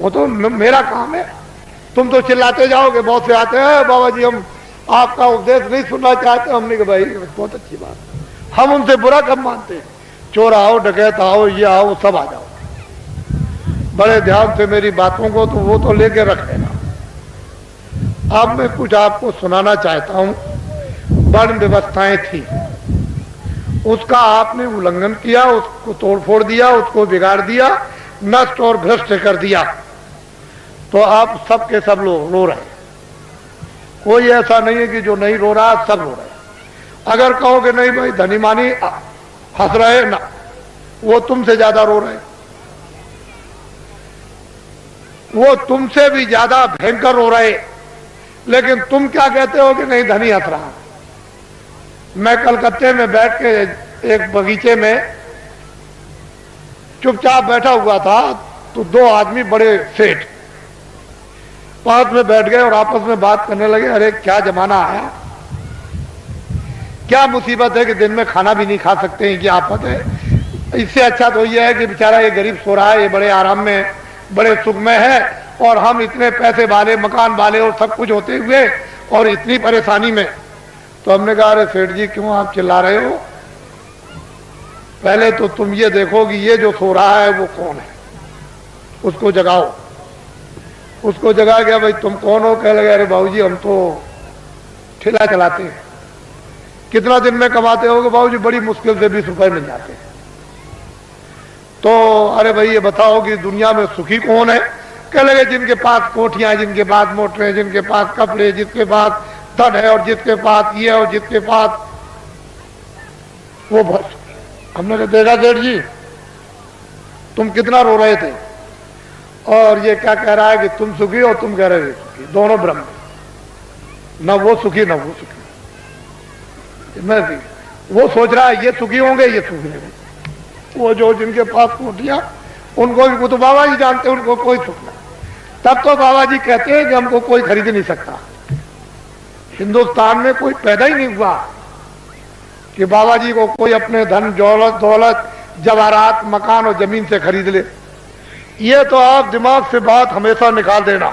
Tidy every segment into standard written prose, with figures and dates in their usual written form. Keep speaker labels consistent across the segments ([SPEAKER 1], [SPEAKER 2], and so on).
[SPEAKER 1] वो तो मेरा काम है। तुम तो चिल्लाते जाओगे, बहुत से आते हैं बाबा जी हम आपका उपदेश नहीं सुनना चाहते। हमने कहा भाई बहुत अच्छी बात, हम उनसे बुरा कब मानते हैं। चोर आओ, डकैत आओ, ये आओ, सब आ जाओ, बड़े ध्यान से मेरी बातों को तो वो तो लेके रख लेना। अब मैं कुछ आपको सुनाना चाहता हूं। वर्ण व्यवस्थाएं थी, उसका आपने उल्लंघन किया, उसको तोड़फोड़ दिया, उसको बिगाड़ दिया, नष्ट और भ्रष्ट कर दिया, तो आप सब के सब लोग रो रहे। कोई ऐसा नहीं है कि जो नहीं रो रहा, सब रो रहे। अगर कहोगे नहीं भाई धनी मानी हंस रहे ना, वो तुमसे ज्यादा रो रहे, वो तुमसे भी ज्यादा भयंकर रो रहे। लेकिन तुम क्या कहते हो कि नहीं धनी हंस रहा। मैं कलकत्ते में बैठ के एक बगीचे में चुपचाप बैठा हुआ था, तो दो आदमी बड़े सेठ पास में बैठ गए और आपस में बात करने लगे। अरे क्या जमाना आया, क्या मुसीबत है कि दिन में खाना भी नहीं खा सकते हैं, क्या आफत है। इससे अच्छा तो यह है कि बेचारा ये गरीब सो रहा है, ये बड़े आराम में बड़े सुख में है, और हम इतने पैसे वाले, मकान वाले और सब कुछ होते हुए और इतनी परेशानी में। तो हमने कहा अरे सेठ जी क्यों आप चिल्ला रहे हो, पहले तो तुम ये देखो कि ये जो सो रहा है वो कौन है, उसको जगाओ। उसको जगा गया, भाई तुम कौन हो। कह लगे अरे बाबूजी हम तो ठेला चलाते हैं। कितना दिन में कमाते हो? बाबूजी बड़ी मुश्किल से 20 रुपए मिल जाते हैं। तो अरे भाई ये बताओ कि दुनिया में सुखी कौन है? कह लगे जिनके पास कोठियां, जिनके पास मोटरें, जिनके पास कपड़े, जिसके पास धन है और जिसके पास ये और जिसके पास वो बहुत सुखी। हमने तो देखा सेठ जी तुम कितना रो रहे थे, और ये क्या कह रहा है कि तुम सुखी और तुम कह रहे थे सुखी, दोनों ब्रह्म, न वो सुखी न वो सुखी। मैं भी वो सोच रहा है ये सुखी होंगे, ये सुखी नहीं। वो जो जिनके पास कोठियां, उनको भी वो तो बाबा जी जानते हैं, उनको कोई सुख नहीं। तब तो बाबा जी कहते हैं कि हमको कोई खरीद नहीं सकता। हिंदुस्तान में कोई पैदा ही नहीं हुआ कि बाबा जी को कोई अपने धन दौलत जवाहरात मकान और जमीन से खरीद ले। ये तो आप दिमाग से बात हमेशा निकाल देना,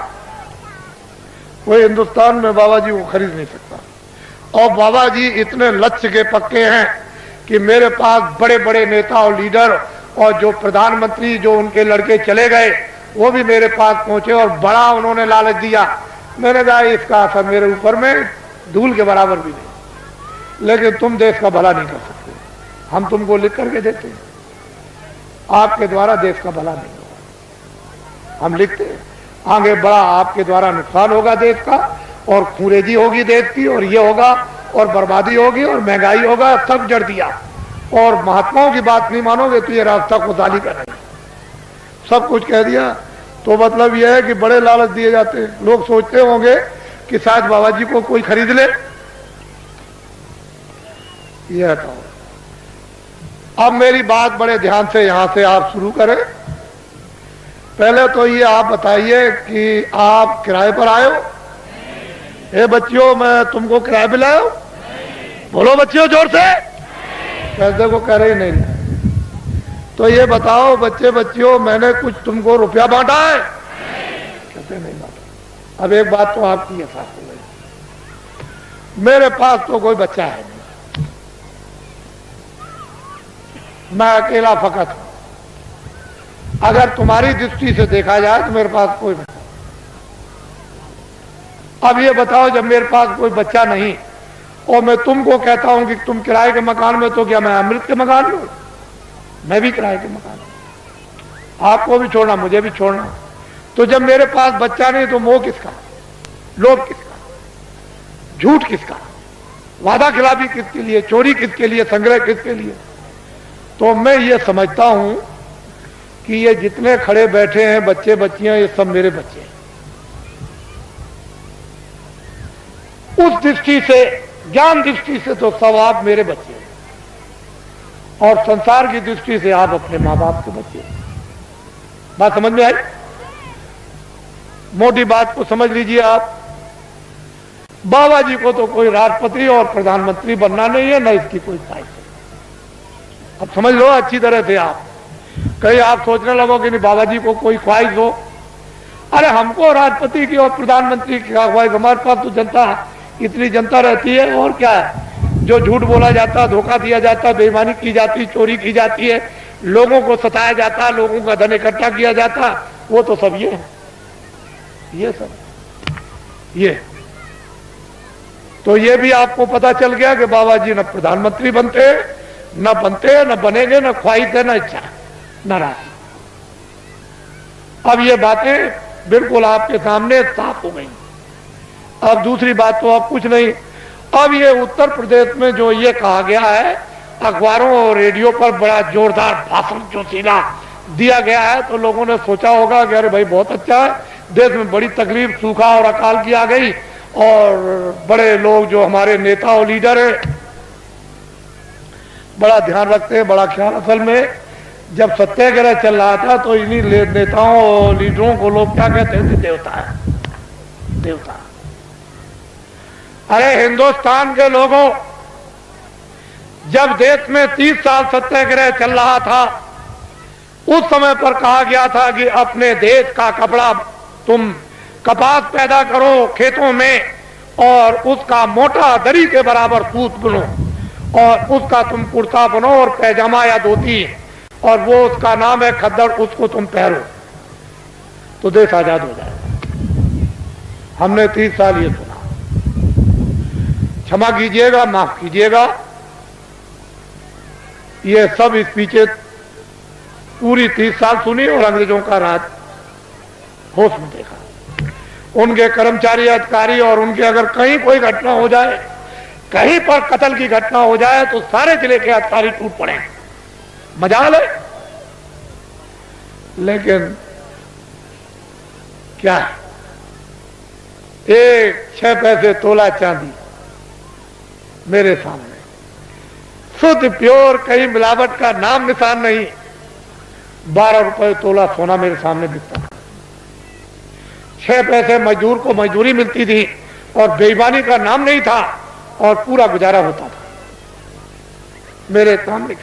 [SPEAKER 1] कोई हिंदुस्तान में बाबा जी को खरीद नहीं सकता। और बाबा जी इतने लक्ष्य के पक्के हैं कि मेरे पास बड़े बड़े नेता और लीडर और जो प्रधानमंत्री जो उनके लड़के चले गए वो भी मेरे पास पहुंचे और बड़ा उन्होंने लालच दिया। मैंने कहा इसका असर मेरे ऊपर में धूल के बराबर भी नहीं, लेकिन तुम देश का भला नहीं कर सकते, हम तुमको लिख करके देते हैं, आपके द्वारा देश का भला नहीं होगा। हम लिखते हैं आगे बड़ा आपके द्वारा नुकसान होगा देश का, और खूरेजी होगी देश की, और ये होगा और बर्बादी होगी और महंगाई होगा, सब जड़ दिया। और महात्माओं की बात नहीं मानोगे तो ये रास्ता खुदाली का नहीं, सब कुछ कह दिया। तो मतलब यह है कि बड़े लालच दिए जाते हैं। लोग सोचते होंगे कि शायद बाबा जी को कोई खरीद ले। यह हटाओ। अब मेरी बात बड़े ध्यान से यहां से आप शुरू करें। पहले तो ये आप बताइए कि आप किराए पर आए हो? ए बच्चियों मैं तुमको किराए पे लाया हूं? बोलो बच्चियों जोर से। कैसे को कह रही नहीं। तो ये बताओ बच्चे बच्चियों मैंने कुछ तुमको रुपया बांटा है? कैसे नहीं बांटा। अब एक बात तो आपकी है साथ हो गई, मेरे पास तो कोई बच्चा है नहीं, मैं अकेला फकत हूं। अगर तुम्हारी दृष्टि से देखा जाए तो मेरे पास कोई बच्चा। अब ये बताओ जब मेरे पास कोई बच्चा नहीं और मैं तुमको कहता हूं कि तुम किराए के मकान में, तो क्या मैं अमृत के मकान में? मैं भी किराए के मकान, आपको भी छोड़ना मुझे भी छोड़ना। तो जब मेरे पास बच्चा नहीं तो मोह किसका, लोभ किसका, झूठ किसका, वादा खिलाफी किसके लिए, चोरी किसके लिए, संग्रह किसके लिए? तो मैं ये समझता हूं कि ये जितने खड़े बैठे हैं बच्चे बच्चियां ये सब मेरे बच्चे हैं। उस दृष्टि से, ज्ञान दृष्टि से तो सब आप मेरे बच्चे हैं, और संसार की दृष्टि से आप अपने माँ बाप के बच्चे हैं। बात समझ में आई? मोटी बात को समझ लीजिए आप। बाबा जी को तो कोई राष्ट्रपति और प्रधानमंत्री बनना नहीं है, न इसकी कोई ख्वाहिश है। अब समझ लो अच्छी तरह से आप। कहीं आप सोचने लगो कि नहीं बाबा जी को कोई ख्वाहिश हो, अरे हमको राष्ट्रपति की और प्रधानमंत्री की भाई, हमारे पास तो जनता, इतनी जनता रहती है, और क्या है? जो झूठ बोला जाता, धोखा दिया जाता, बेईमानी की जाती, चोरी की जाती है, लोगों को सताया जाता, लोगों का धन इकट्ठा किया जाता, वो तो सब ये सब ये। तो ये भी आपको पता चल गया कि बाबा जी न प्रधानमंत्री बनते, न बनेंगे, न ख्वाहिश है, न इच्छा, न राशि। अब ये बातें बिल्कुल आपके सामने साफ हो गई। अब दूसरी बात तो अब कुछ नहीं। अब ये उत्तर प्रदेश में जो ये कहा गया है, अखबारों और रेडियो पर बड़ा जोरदार भाषण जो सीधा दिया गया है, तो लोगों ने सोचा होगा कि अरे भाई बहुत अच्छा है, देश में बड़ी तकलीफ, सूखा और अकाल की आ गई, और बड़े लोग जो हमारे नेता और लीडर है बड़ा ध्यान रखते हैं, बड़ा ख्याल। असल में जब सत्याग्रह चल रहा था तो इन्हीं नेताओं और लीडरों को लोग क्या कहते थे? देवता है, देवता। अरे हिंदुस्तान के लोगों, जब देश में 30 साल सत्याग्रह चल रहा था, उस समय पर कहा गया था कि अपने देश का कपड़ा तुम कपास पैदा करो खेतों में, और उसका मोटा दरी के बराबर सूत बुनो, और उसका तुम कुर्ता बनो और पैजामा या धोती, और वो उसका नाम है खद्दड़, उसको तुम पहनो तो देश आजाद हो जाएगा। हमने 30 साल ये सुना। क्षमा कीजिएगा, माफ कीजिएगा, ये सब स्पीचें पूरी 30 साल सुनी और अंग्रेजों का राज होश में देखा। उनके कर्मचारी, अधिकारी, और उनके अगर कहीं कोई घटना हो जाए, कहीं पर कत्ल की घटना हो जाए, तो सारे जिले के अधिकारी टूट पड़े। मजाल है। लेकिन क्या है? 6 पैसे तोला चांदी मेरे सामने, शुद्ध प्योर, कहीं मिलावट का नाम निशान नहीं। 12 रुपए तोला सोना मेरे सामने बिकता था। 6 पैसे मजदूर को मजदूरी मिलती थी, और बेईमानी का नाम नहीं था, और पूरा गुजारा होता था मेरे सामने।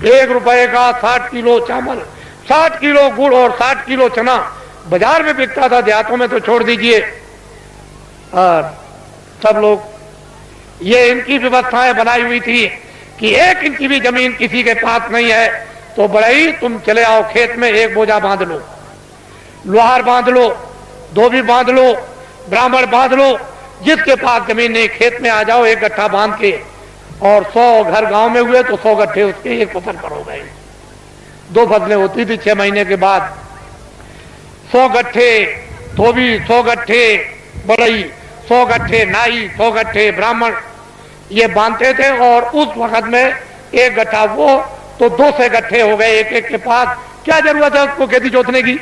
[SPEAKER 1] 1 रुपए का 60 किलो चावल, 60 किलो गुड़ और 60 किलो चना बाजार में बिकता था। देहातों में तो छोड़ दीजिए। और सब लोग, ये इनकी व्यवस्थाएं बनाई हुई थी कि 1 इंच की भी जमीन किसी के पास नहीं है तो बड़ा ही तुम चले आओ खेत में, 1 बोझा बांध लो, लोहार बांध लो, धोबी बांध लो, ब्राह्मण बांध लो, जिसके पास जमीन नहीं खेत में आ जाओ 1 गट्ठा बांध के। और 100 घर गांव में हुए तो 100 गट्ठे उसके 1 फसल पर हो गए। 2 फसलें होती थी 6 महीने के बाद। 100 गट्ठे धोबी, 100 गट्ठे बड़ई, 100 गट्ठे नाई, 100 गट्ठे ब्राह्मण, ये बांधते थे। और उस वक्त में 1 गट्ठा वो तो 200 गट्ठे हो गए एक के पास। क्या जरूरत है उसको खेती जोतने की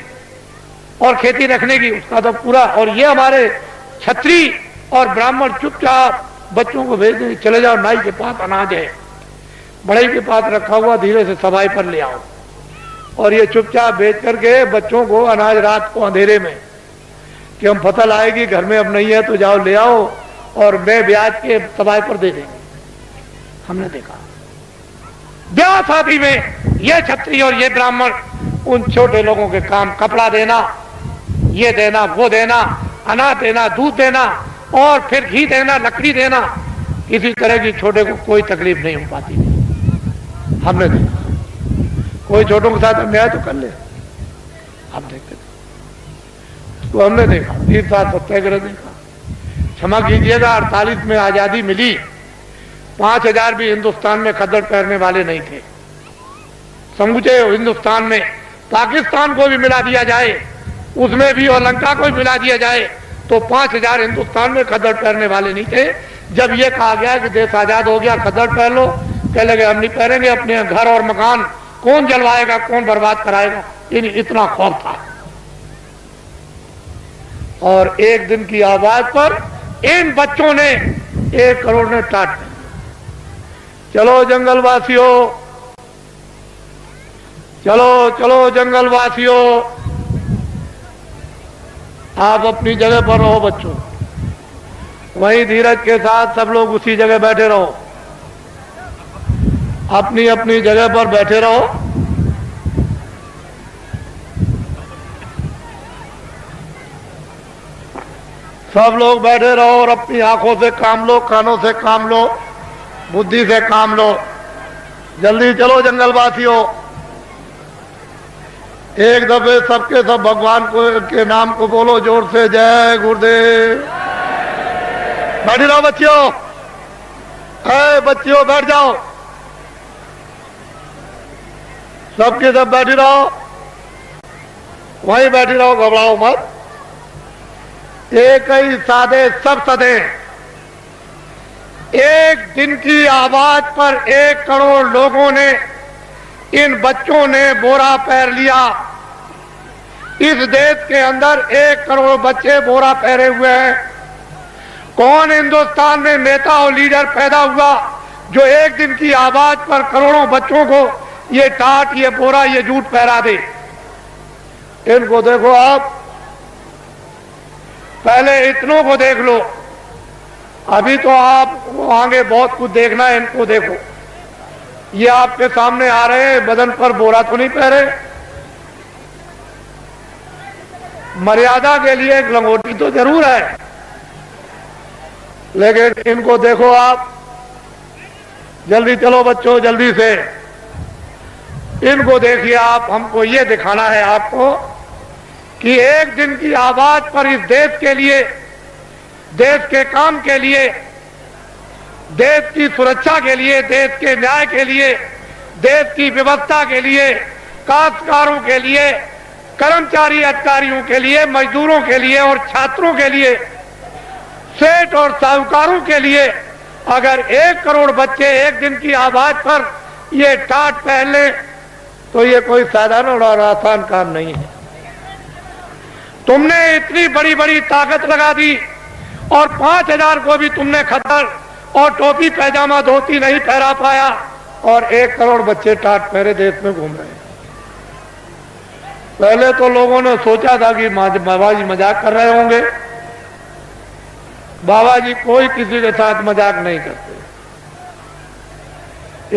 [SPEAKER 1] और खेती रखने की? उसका तो पूरा। और ये हमारे छत्री और ब्राह्मण चुपचाप बच्चों को भेज दें, चले जाओ नाई के पास अनाज है, बड़ई के पास रखा हुआ, धीरे से सफाई पर ले आओ। और ये चुपचाप बेच करके बच्चों को अनाज रात को अंधेरे में, कि हम फसल आएगी घर में अब नहीं है तो जाओ ले आओ, और मैं ब्याज के सफाई पर दे देंगे। हमने देखा ब्याह शादी में ये छत्री और ये ब्राह्मण उन छोटे लोगों के काम, कपड़ा देना, ये देना, वो देना, अनाज देना, दूध देना, और फिर घी देना, लकड़ी देना। किसी तरह की छोटे को कोई तकलीफ नहीं हो पाती थी। हमने देखा। कोई छोटों के साथ अन्याय तो कर ले, हम देखते थे। तो हमने देखा 30 साल सत्याग्रह देखा। क्षमा कीजिएगा, 48 में आजादी मिली, 5000 भी हिंदुस्तान में खद्दड़ पहनने वाले नहीं थे। समूचे हिंदुस्तान में पाकिस्तान को भी मिला दिया जाए, उसमें भी, और लंका को भी मिला दिया जाए, तो 5000 हिंदुस्तान में खद्दड़ पहनने वाले नहीं थे। जब यह कहा गया कि देश आजाद हो गया, खद्दड़ पहन लो, कह लगे हम नहीं पहनेंगे। अपने घर और मकान कौन जलवाएगा, कौन बर्बाद कराएगा, इतना खौफ था। और एक दिन की आवाज पर इन बच्चों ने 1 करोड़ ने टाट। चलो जंगलवासियों, चलो चलो जंगलवासियों, आप अपनी जगह पर रहो बच्चों, वहीं धीरज के साथ सब लोग उसी जगह बैठे रहो, अपनी अपनी जगह पर बैठे रहो। सब लोग बैठे रहो और अपनी आंखों से काम लो, कानों से काम लो, बुद्धि से काम लो। जल्दी चलो जंगलवासियों, एक दफे सबके सब भगवान को के नाम को बोलो जोर से, जय गुरुदेव। बैठी रहो बच्चियों, बच्चियों बैठ जाओ, सबके सब बैठी रहो, वहीं बैठी रहो, घबराओ मत। एक ही साधे सब सधे। एक दिन की आवाज पर 1 करोड़ लोगों ने, इन बच्चों ने बोरा पहन लिया। इस देश के अंदर 1 करोड़ बच्चे बोरा पहने हुए हैं। कौन हिंदुस्तान में नेता और लीडर पैदा हुआ जो एक दिन की आवाज पर करोड़ों बच्चों को ये टाट, ये बोरा, ये जूट पहरा दे? इनको देखो आप, पहले इतनों को देख लो, अभी तो आप आगे बहुत कुछ देखना है। इनको देखो, ये आपके सामने आ रहे हैं, बदन पर बोरा तो नहीं पहरे। मर्यादा के लिए एक लंगोटी तो जरूर है, लेकिन इनको देखो आप। जल्दी चलो बच्चों, जल्दी से इनको देखिए आप। हमको ये दिखाना है आपको कि एक दिन की आवाज पर इस देश के लिए, देश के काम के लिए, देश की सुरक्षा के लिए, देश के न्याय के लिए, देश की व्यवस्था के लिए, काश्तकारों के लिए, कर्मचारी अधिकारियों के लिए, मजदूरों के लिए और छात्रों के लिए, सेठ और साहूकारों के लिए अगर 1 करोड़ बच्चे एक दिन की आवाज पर ये टाट पहन ले तो ये कोई साधारण और आसान काम नहीं है। तुमने इतनी बड़ी बड़ी ताकत लगा दी और 5000 को भी तुमने खतर और टोपी पैजामा धोती नहीं पहरा पाया, और 1 करोड़ बच्चे टाट पहरे देश में घूम रहे हैं। पहले तो लोगों ने सोचा था कि बाबा जी मजाक कर रहे होंगे। बाबा जी कोई किसी के साथ मजाक नहीं करते।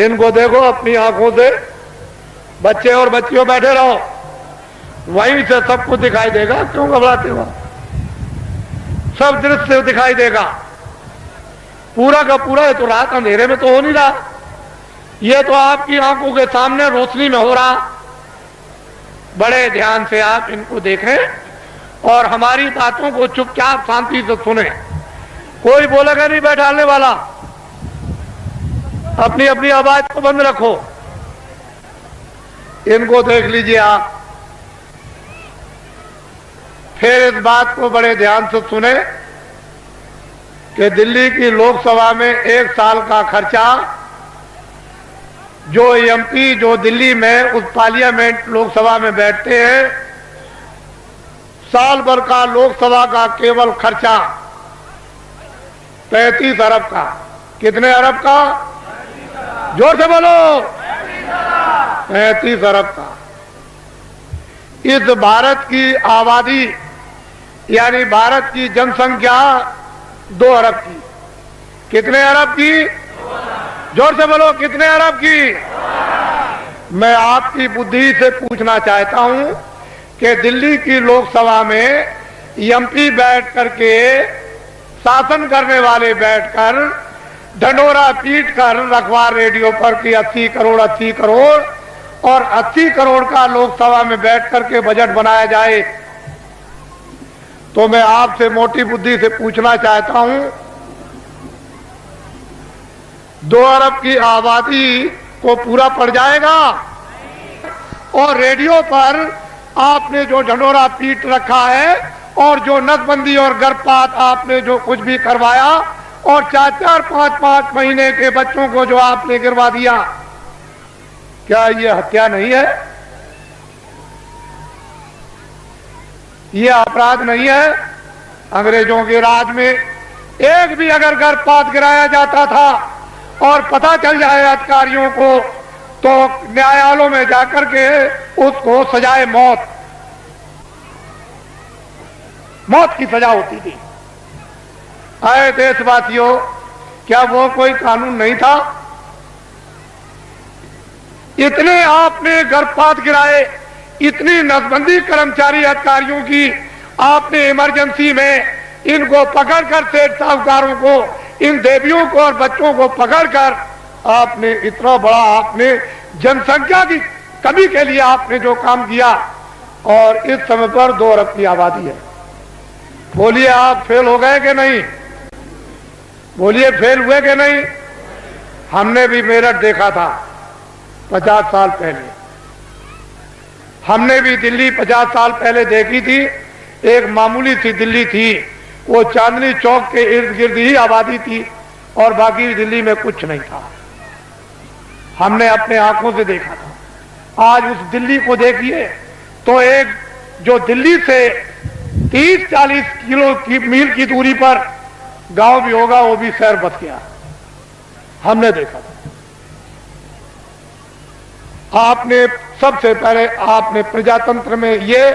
[SPEAKER 1] इनको देखो अपनी आंखों से, बच्चे और बच्चियों बैठे रहो, वहीं से सब कुछ दिखाई देगा। क्यों घबराते हो? सब दृश्य दिखाई देगा, पूरा का पूरा। है तो रात अंधेरे में तो हो नहीं रहा, ये तो आपकी आंखों के सामने रोशनी में हो रहा। बड़े ध्यान से आप इनको देखें और हमारी बातों को चुपचाप शांति से सुने। कोई बोलेगा नहीं बैठाने वाला। अपनी अपनी आवाज को बंद रखो। इनको देख लीजिए आप, फिर इस बात को बड़े ध्यान से सुने कि दिल्ली की लोकसभा में 1 साल का खर्चा जो एमपी जो दिल्ली में उस पार्लियामेंट लोकसभा में बैठते हैं, साल भर का लोकसभा का केवल खर्चा 35 अरब का। कितने अरब का? जोर से बोलो। 35 अरब का। इस भारत की आबादी यानी भारत की जनसंख्या 2 अरब की। कितने अरब की? जोर से बोलो, कितने अरब की? मैं आपकी बुद्धि से पूछना चाहता हूं कि दिल्ली की लोकसभा में एमपी बैठ करके, शासन करने वाले बैठकर ढंडोरा पीट कर रखवार रेडियो पर कि 80 करोड़ 80 करोड़ और 80 करोड़ का लोकसभा में बैठ करके बजट बनाया जाए, तो मैं आपसे मोटी बुद्धि से पूछना चाहता हूं, 2 अरब की आबादी को पूरा पड़ जाएगा? और रेडियो पर आपने जो ढंडोरा पीट रखा है और जो नसबंदी और गर्भपात आपने जो कुछ भी करवाया और 4-4, 5-5 महीने के बच्चों को जो आपने गिरवा दिया, क्या ये हत्या नहीं है? ये अपराध नहीं है? अंग्रेजों के राज में एक भी अगर गर्भपात गिराया जाता था और पता चल जाए अधिकारियों को, तो न्यायालयों में जाकर के उसको सजाए मौत की सजा होती थी। आए देशवासियों, क्या वो कोई कानून नहीं था? इतने आपने गर्भपात गिराए, इतनी नसबंदी कर्मचारी अधिकारियों की आपने इमरजेंसी में इनको पकड़कर सेठ साहूकारों को, इन देवियों को और बच्चों को पकड़कर आपने इतना बड़ा, आपने जनसंख्या की कमी के लिए आपने जो काम किया, और इस समय पर 2 अरब की आबादी है। बोलिए आप फेल हो गए कि नहीं? बोलिए फेल हुए कि नहीं? हमने भी मेरठ देखा था 50 साल पहले, हमने भी दिल्ली 50 साल पहले देखी थी। एक मामूली सी दिल्ली थी, वो चांदनी चौक के इर्द गिर्द ही आबादी थी और बाकी दिल्ली में कुछ नहीं था। हमने अपने आंखों से देखा था। आज उस दिल्ली को देखिए तो एक जो दिल्ली से 30-40 किलो की मील की दूरी पर गांव भी होगा, वो भी शहर बस गया। हमने देखा था। आपने सबसे पहले आपने प्रजातंत्र में ये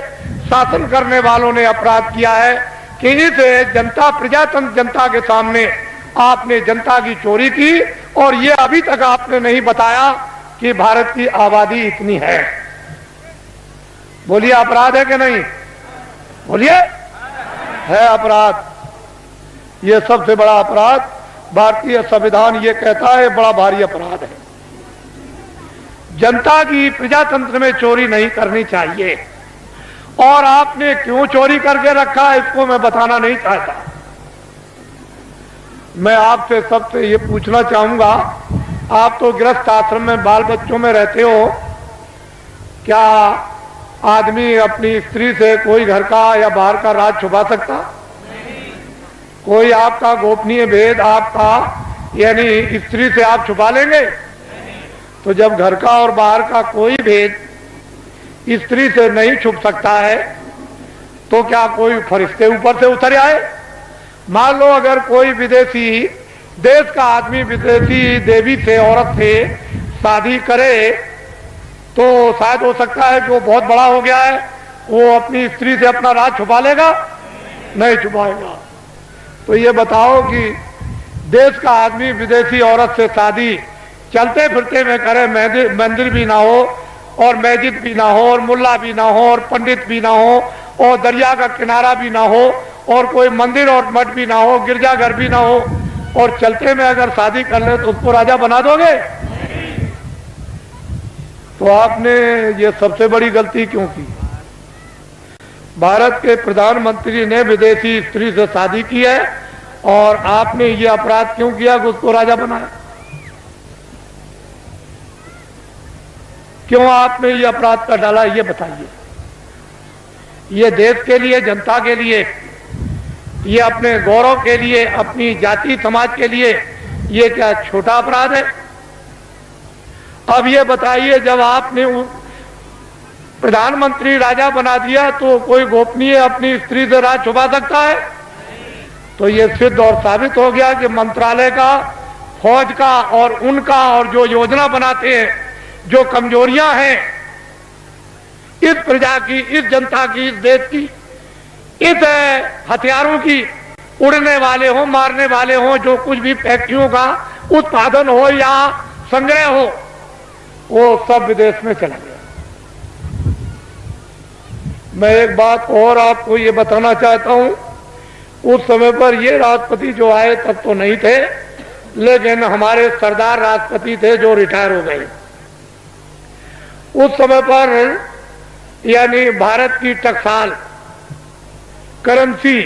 [SPEAKER 1] शासन करने वालों ने अपराध किया है कि इस जनता प्रजातंत्र जनता के सामने आपने जनता की चोरी की, और ये अभी तक आपने नहीं बताया कि भारत की आबादी इतनी है। बोलिए अपराध है कि नहीं? बोलिए है अपराध। ये सबसे बड़ा अपराध भारतीय संविधान ये कहता है, बड़ा भारी अपराध है। जनता की प्रजातंत्र में चोरी नहीं करनी चाहिए, और आपने क्यों चोरी करके रखा इसको मैं बताना नहीं चाहता। मैं आपसे सबसे ये पूछना चाहूंगा, आप तो गृहस्थ आश्रम में बाल बच्चों में रहते हो, क्या आदमी अपनी स्त्री से कोई घर का या बाहर का राज छुपा सकता? कोई आपका गोपनीय भेद आपका यानी स्त्री से आप छुपा लेंगे? तो जब घर का और बाहर का कोई भेद स्त्री से नहीं छुप सकता है, तो क्या कोई फरिश्ते ऊपर से उतर आए? मान लो अगर कोई विदेशी देश का आदमी विदेशी देवी से, औरत से शादी करे, तो शायद हो सकता है कि वो बहुत बड़ा हो गया है, वो अपनी स्त्री से अपना राज छुपा लेगा? नहीं छुपाएगा। तो ये बताओ कि देश का आदमी विदेशी औरत से शादी चलते फिरते में करे, मंदिर भी ना हो और मस्जिद भी ना हो और मुल्ला भी ना हो और पंडित भी ना हो और दरिया का किनारा भी ना हो और कोई मंदिर और मठ भी ना हो, गिरजाघर भी ना हो, और चलते में अगर शादी कर ले तो उसको राजा बना दोगे? तो आपने ये सबसे बड़ी गलती क्यों की? भारत के प्रधानमंत्री ने विदेशी स्त्री से शादी की है, और आपने ये अपराध क्यों किया कि उसको राजा बनाया? क्यों आपने ये अपराध कर डाला, ये बताइए। ये देश के लिए, जनता के लिए, ये अपने गौरव के लिए, अपनी जाति समाज के लिए ये क्या छोटा अपराध है? अब ये बताइए, जब आपने प्रधानमंत्री राजा बना दिया तो कोई गोपनीय अपनी स्त्री से राज छुपा सकता है? तो ये सिद्ध और साबित हो गया कि मंत्रालय का, फौज का और उनका, और जो योजना बनाते हैं, जो कमजोरियां हैं इस प्रजा की, इस जनता की, इस देश की, इस हथियारों की, उड़ने वाले हो, मारने वाले हो, जो कुछ भी फैक्ट्रियों का उत्पादन हो या संग्रह हो, वो सब विदेश में चला गया। मैं एक बात और आपको ये बताना चाहता हूं, उस समय पर ये राष्ट्रपति जो आए तब तो नहीं थे, लेकिन हमारे सरदार राष्ट्रपति थे जो रिटायर हो गए। उस समय पर यानी भारत की टकसाल करेंसी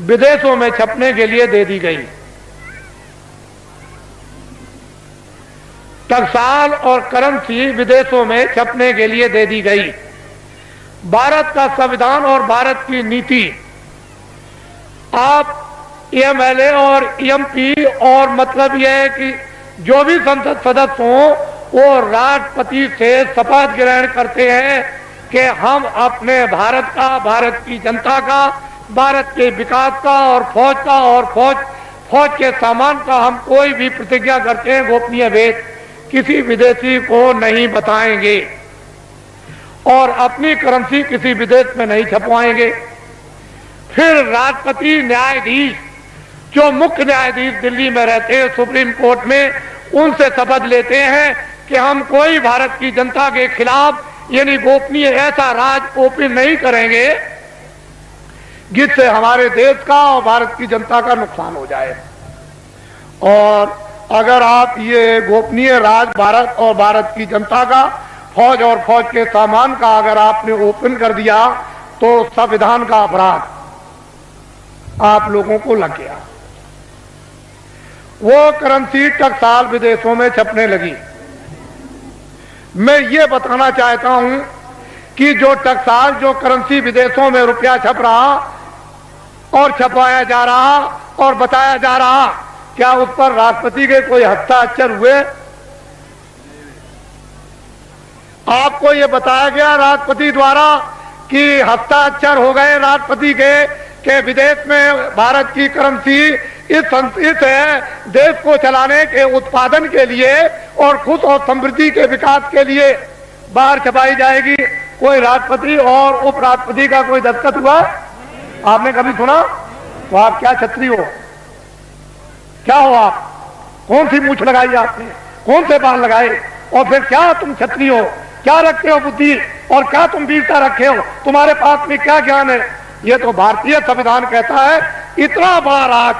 [SPEAKER 1] विदेशों में छपने के लिए दे दी गई। टकसाल और करेंसी विदेशों में छपने के लिए दे दी गई। भारत का संविधान और भारत की नीति, आप एमएलए और एमपी और मतलब यह है कि जो भी संसद सदस्य हों, वो राष्ट्रपति से शपथ ग्रहण करते हैं कि हम अपने भारत का, भारत की जनता का, भारत के विकास का और फौज के सामान का हम कोई भी प्रतिज्ञा करते हैं, गोपनीय भेद किसी विदेशी को नहीं बताएंगे और अपनी करेंसी किसी विदेश में नहीं छपवाएंगे। फिर राष्ट्रपति न्यायाधीश, जो मुख्य न्यायाधीश दिल्ली में रहते हैं सुप्रीम कोर्ट में, उनसे शपथ लेते हैं कि हम कोई भारत की जनता के खिलाफ यानी गोपनीय ऐसा राज ओपन नहीं करेंगे जिससे हमारे देश का और भारत की जनता का नुकसान हो जाए। और अगर आप ये गोपनीय राज भारत और भारत की जनता का, फौज और फौज के सामान का अगर आपने ओपन कर दिया तो संविधान का अपराध आप लोगों को लग गया। वो करेंसी टकसाल विदेशों में छपने लगी। मैं ये बताना चाहता हूं कि जो टकसाल, जो करेंसी विदेशों में रुपया छप रहा और छपाया जा रहा और बताया जा रहा, क्या उस पर राष्ट्रपति के कोई हस्ताक्षर हुए? आपको ये बताया गया राष्ट्रपति द्वारा कि हस्ताक्षर हो गए राष्ट्रपति के विदेश में भारत की करेंसी इस देश को चलाने के उत्पादन के लिए और खुद और समृद्धि के विकास के लिए बाहर छपाई जाएगी। कोई राष्ट्रपति और उपराष्ट्रपति का कोई दस्तखत हुआ आपने कभी सुना? तो आप क्या छत्री हो? क्या हो आप? कौन सी मूछ लगाई आपने? कौन से बाल लगाए? और फिर क्या तुम छत्री हो? क्या रखते हो बुद्धि? और क्या तुम वीरता रखे हो? तुम्हारे पास में क्या ज्ञान है? ये तो भारतीय संविधान कहता है इतना बड़ा राज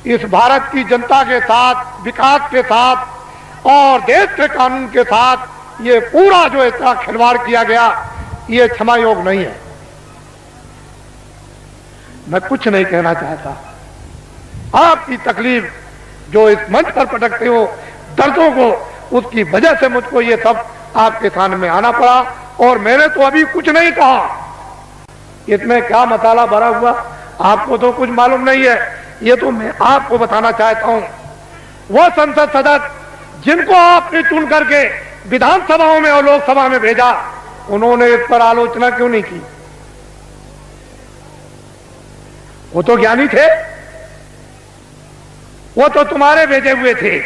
[SPEAKER 1] इस भारत की जनता के साथ, विकास के साथ और देश के कानून के साथ ये पूरा जो इतना खिलवाड़ किया गया, ये क्षमा योग नहीं है। मैं कुछ नहीं कहना चाहता। आपकी तकलीफ जो इस मंच पर पटकते हो, दर्दों को, उसकी वजह से मुझको ये सब आपके सामने आना पड़ा। और मैंने तो अभी कुछ नहीं कहा, इसमें क्या मसाला भरा हुआ आपको तो कुछ मालूम नहीं है। ये तो मैं आपको बताना चाहता हूं। वो संसद सदस्य जिनको आपने चुन करके विधानसभाओं में और लोकसभा में भेजा, उन्होंने इस पर आलोचना क्यों नहीं की? वो तो ज्ञानी थे, वो तो तुम्हारे भेजे हुए थे,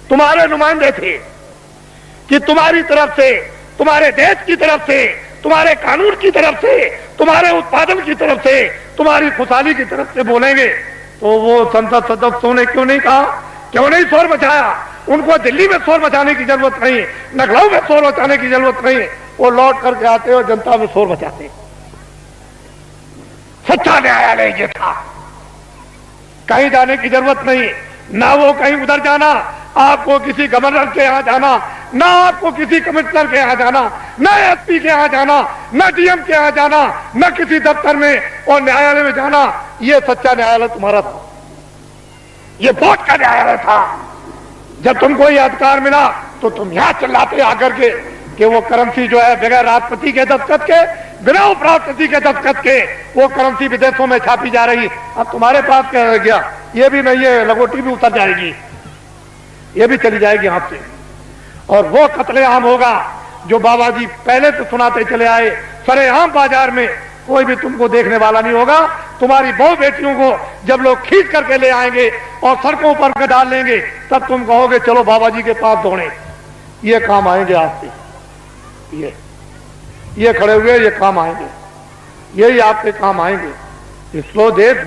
[SPEAKER 1] तुम्हारे नुमाइंदे थे कि तुम्हारी तरफ से, तुम्हारे देश की तरफ से, तुम्हारे कानून की तरफ से, तुम्हारे उत्पादन की तरफ से, तुम्हारी खुशहाली की तरफ से बोलेंगे। तो वो संसद सदस्यों ने क्यों नहीं कहा? क्यों नहीं शोर मचाया? उनको दिल्ली में शोर मचाने की जरूरत नहीं, लखनऊ में शोर मचाने की जरूरत नहीं। वो लौट करके आते और जनता में शोर मचाते। सच्चा न्यायालय ये था, कहीं जाने की जरूरत नहीं, ना वो कहीं उधर जाना, आपको किसी गवर्नर के यहां जाना, ना आपको किसी कमिश्नर के यहां जाना, ना एसपी के यहां जाना, ना डीएम के यहां जाना, ना किसी दफ्तर में और न्यायालय में जाना। ये सच्चा न्यायालय तुम्हारा था, ये वोट का न्यायालय था। जब तुमको ये अधिकार मिला तो तुम यहां चिल्लाते आकर के कि वो करेंसी जो है बगैर राष्ट्रपति के दस्तखत के, बिना उपराष्ट्रपति के दस्तखत के वो करेंसी विदेशों में छापी जा रही। अब तुम्हारे पास क्या रह गया? ये भी नहीं है, लगोटी भी उतर जाएगी, ये भी चली जाएगी हाथ से। और वो कत्लेआम होगा जो बाबा जी पहले तो सुनाते चले आए। सरेआम बाजार में कोई भी तुमको देखने वाला नहीं होगा। तुम्हारी बहु बेटियों को जब लोग खींच करके ले आएंगे और सड़कों पर डाल लेंगे, तब तुम कहोगे चलो बाबा जी के पास दौड़े। ये काम आएंगे आपसे, ये खड़े हुए ये काम आएंगे, यही आपके काम आएंगे। इसलो देश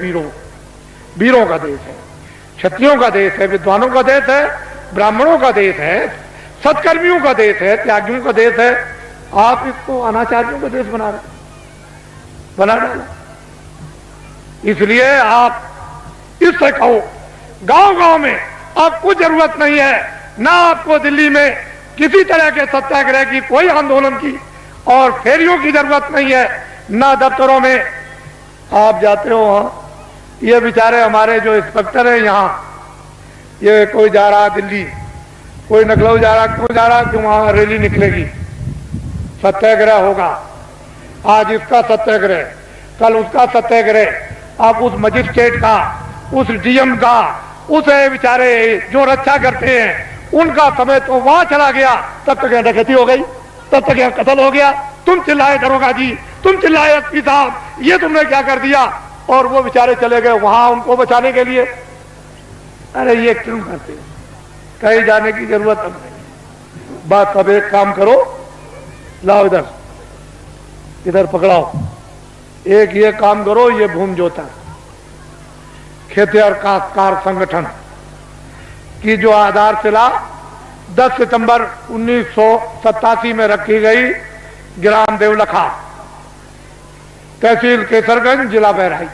[SPEAKER 1] वीरों का देश है, क्षत्रियों का देश है, विद्वानों का देश है, ब्राह्मणों का देश है, सत्कर्मियों का देश है, त्यागियों का देश है। आप इसको अनाचारियों का देश बना डाला। इसलिए आप इससे कहो गांव-गांव में अब कुछ जरूरत नहीं है, ना आपको दिल्ली में किसी तरह के सत्याग्रह की, कोई आंदोलन की और फेरियों की जरूरत नहीं है, ना दफ्तरों में आप जाते हो। वहां ये बेचारे हमारे जो इंस्पेक्टर है यहाँ, ये कोई जा रहा दिल्ली, कोई लखनऊ जा रहा, क्यों जा रहा? क्यों वहां रैली निकलेगी, सत्याग्रह होगा। आज इसका सत्याग्रह, कल उसका सत्याग्रह। आप उस मजिस्ट्रेट का, उस डीएम का, उस बेचारे जो रक्षा करते हैं उनका समय तो वहां चला गया, तब तक डकैती हो गई, तब तक यहाँ कत्ल हो गया। तुम चिल्लाए दरोगा जी, तुम चिल्लाए एसपी साहब, ये तुमने क्या कर दिया? और वो बेचारे चले गए वहां उनको बचाने के लिए। अरे ये क्यों करते हो? कहीं जाने की जरूरत अब नहीं। बात अब एक काम करो, लाओ इधर पकड़ाओ, एक ये काम करो, ये भूमि जोता खेतिहर काश्तकार संगठन की जो आधारशिला 10 सितंबर 1987 में रखी गई ग्राम देवलखा, तहसील केसरगंज, जिला बहराइच।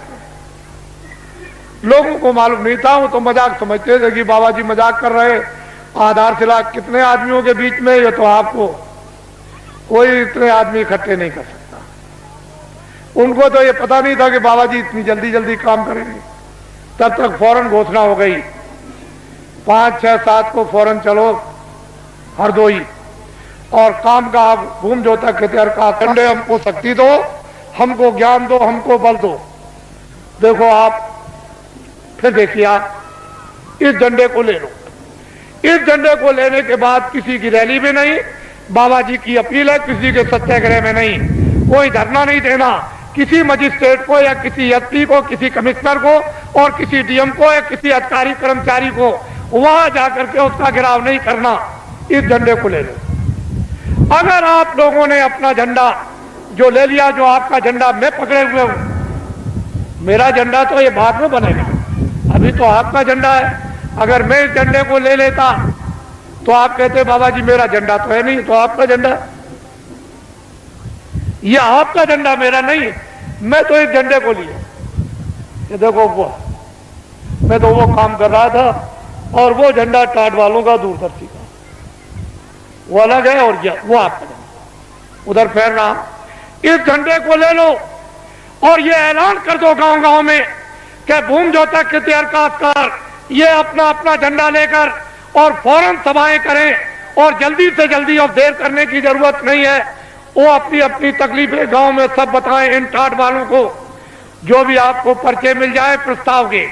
[SPEAKER 1] लोगों को मालूम नहीं था, वो तो मजाक समझते थे कि बाबा जी मजाक कर रहे, आधारशिला कितने आदमियों के बीच में, ये तो आपको कोई इतने आदमी इकट्ठे नहीं कर सकता। उनको तो ये पता नहीं था कि बाबा जी इतनी जल्दी जल्दी काम करेंगे। तब तक फौरन घोषणा हो गई, 5, 6, 7 को फौरन चलो हरदोई और काम का आप भूम जोता खेतर का कंडे, हमको शक्ति दो, हमको ज्ञान दो, हमको बल दो। देखो आप फिर देखिए, आप इस झंडे को ले लो। इस झंडे को लेने के बाद किसी की रैली में नहीं, बाबा जी की अपील है, किसी के सत्याग्रह में नहीं, कोई धरना नहीं देना, किसी मजिस्ट्रेट को या किसी एसपी को, किसी कमिश्नर को और किसी डीएम को या किसी अधिकारी कर्मचारी को वहां जाकर के उसका घेराव नहीं करना। इस झंडे को ले लो। अगर आप लोगों ने अपना झंडा जो ले लिया, जो आपका झंडा मैं पकड़े हुए हूं, मेरा झंडा तो ये बाद में बनेगा, अभी तो आपका झंडा है। अगर मैं इस झंडे को ले लेता तो आप कहते बाबा जी मेरा झंडा तो है नहीं, तो आपका झंडा, ये आपका झंडा मेरा नहीं, मैं तो इस झंडे को लिया। ये देखो वो, मैं तो वो काम कर रहा था और वो झंडा टाट वालों का, दूरदर्शी का, वो अलग है और वो आपका झंडा उधर फैल रहा। इस झंडे को ले लो और ये ऐलान कर दो गांव गांव में कि भूम जोता खेतर काश्तकार ये अपना अपना झंडा लेकर और फौरन सभाएं करें और जल्दी से जल्दी, और देर करने की जरूरत नहीं है, वो अपनी अपनी तकलीफें गांव में सब बताएं इन टाट वालों को। जो भी आपको पर्चे मिल जाए प्रस्ताव के,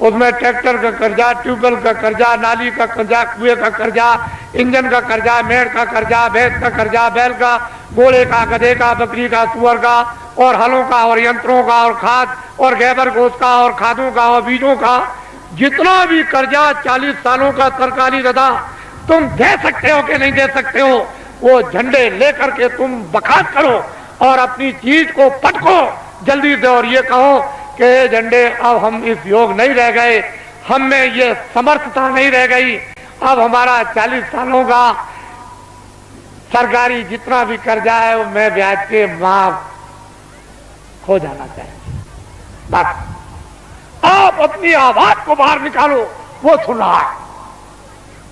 [SPEAKER 1] उसमें ट्रैक्टर का कर्जा, ट्यूबवेल का कर्जा, नाली का कर्जा, कुएं का कर्जा, इंजन का कर्जा, मेड़ का कर्जा, भैंस का कर्जा, बैल का, घोड़े का, गधे का, बकरी का, सुअर का और हलों का और यंत्रों का और खाद और गैबर गोश्त का और खादों का और बीजों का, जितना भी कर्जा 40 सालों का सरकारी रदा तुम दे सकते हो कि नहीं दे सकते हो, वो झंडे लेकर के तुम बखात करो और अपनी चीज को पटको जल्दी से और ये कहो कि झंडे अब हम इस योग नहीं रह गए, हम में ये समर्थता नहीं रह गई, अब हमारा 40 सालों का सरकारी जितना भी कर्जा है वो मैं ब्याज के माफ हो जाना चाहिए। बस आप अपनी आवाज को बाहर निकालो, वो सुन रहा है,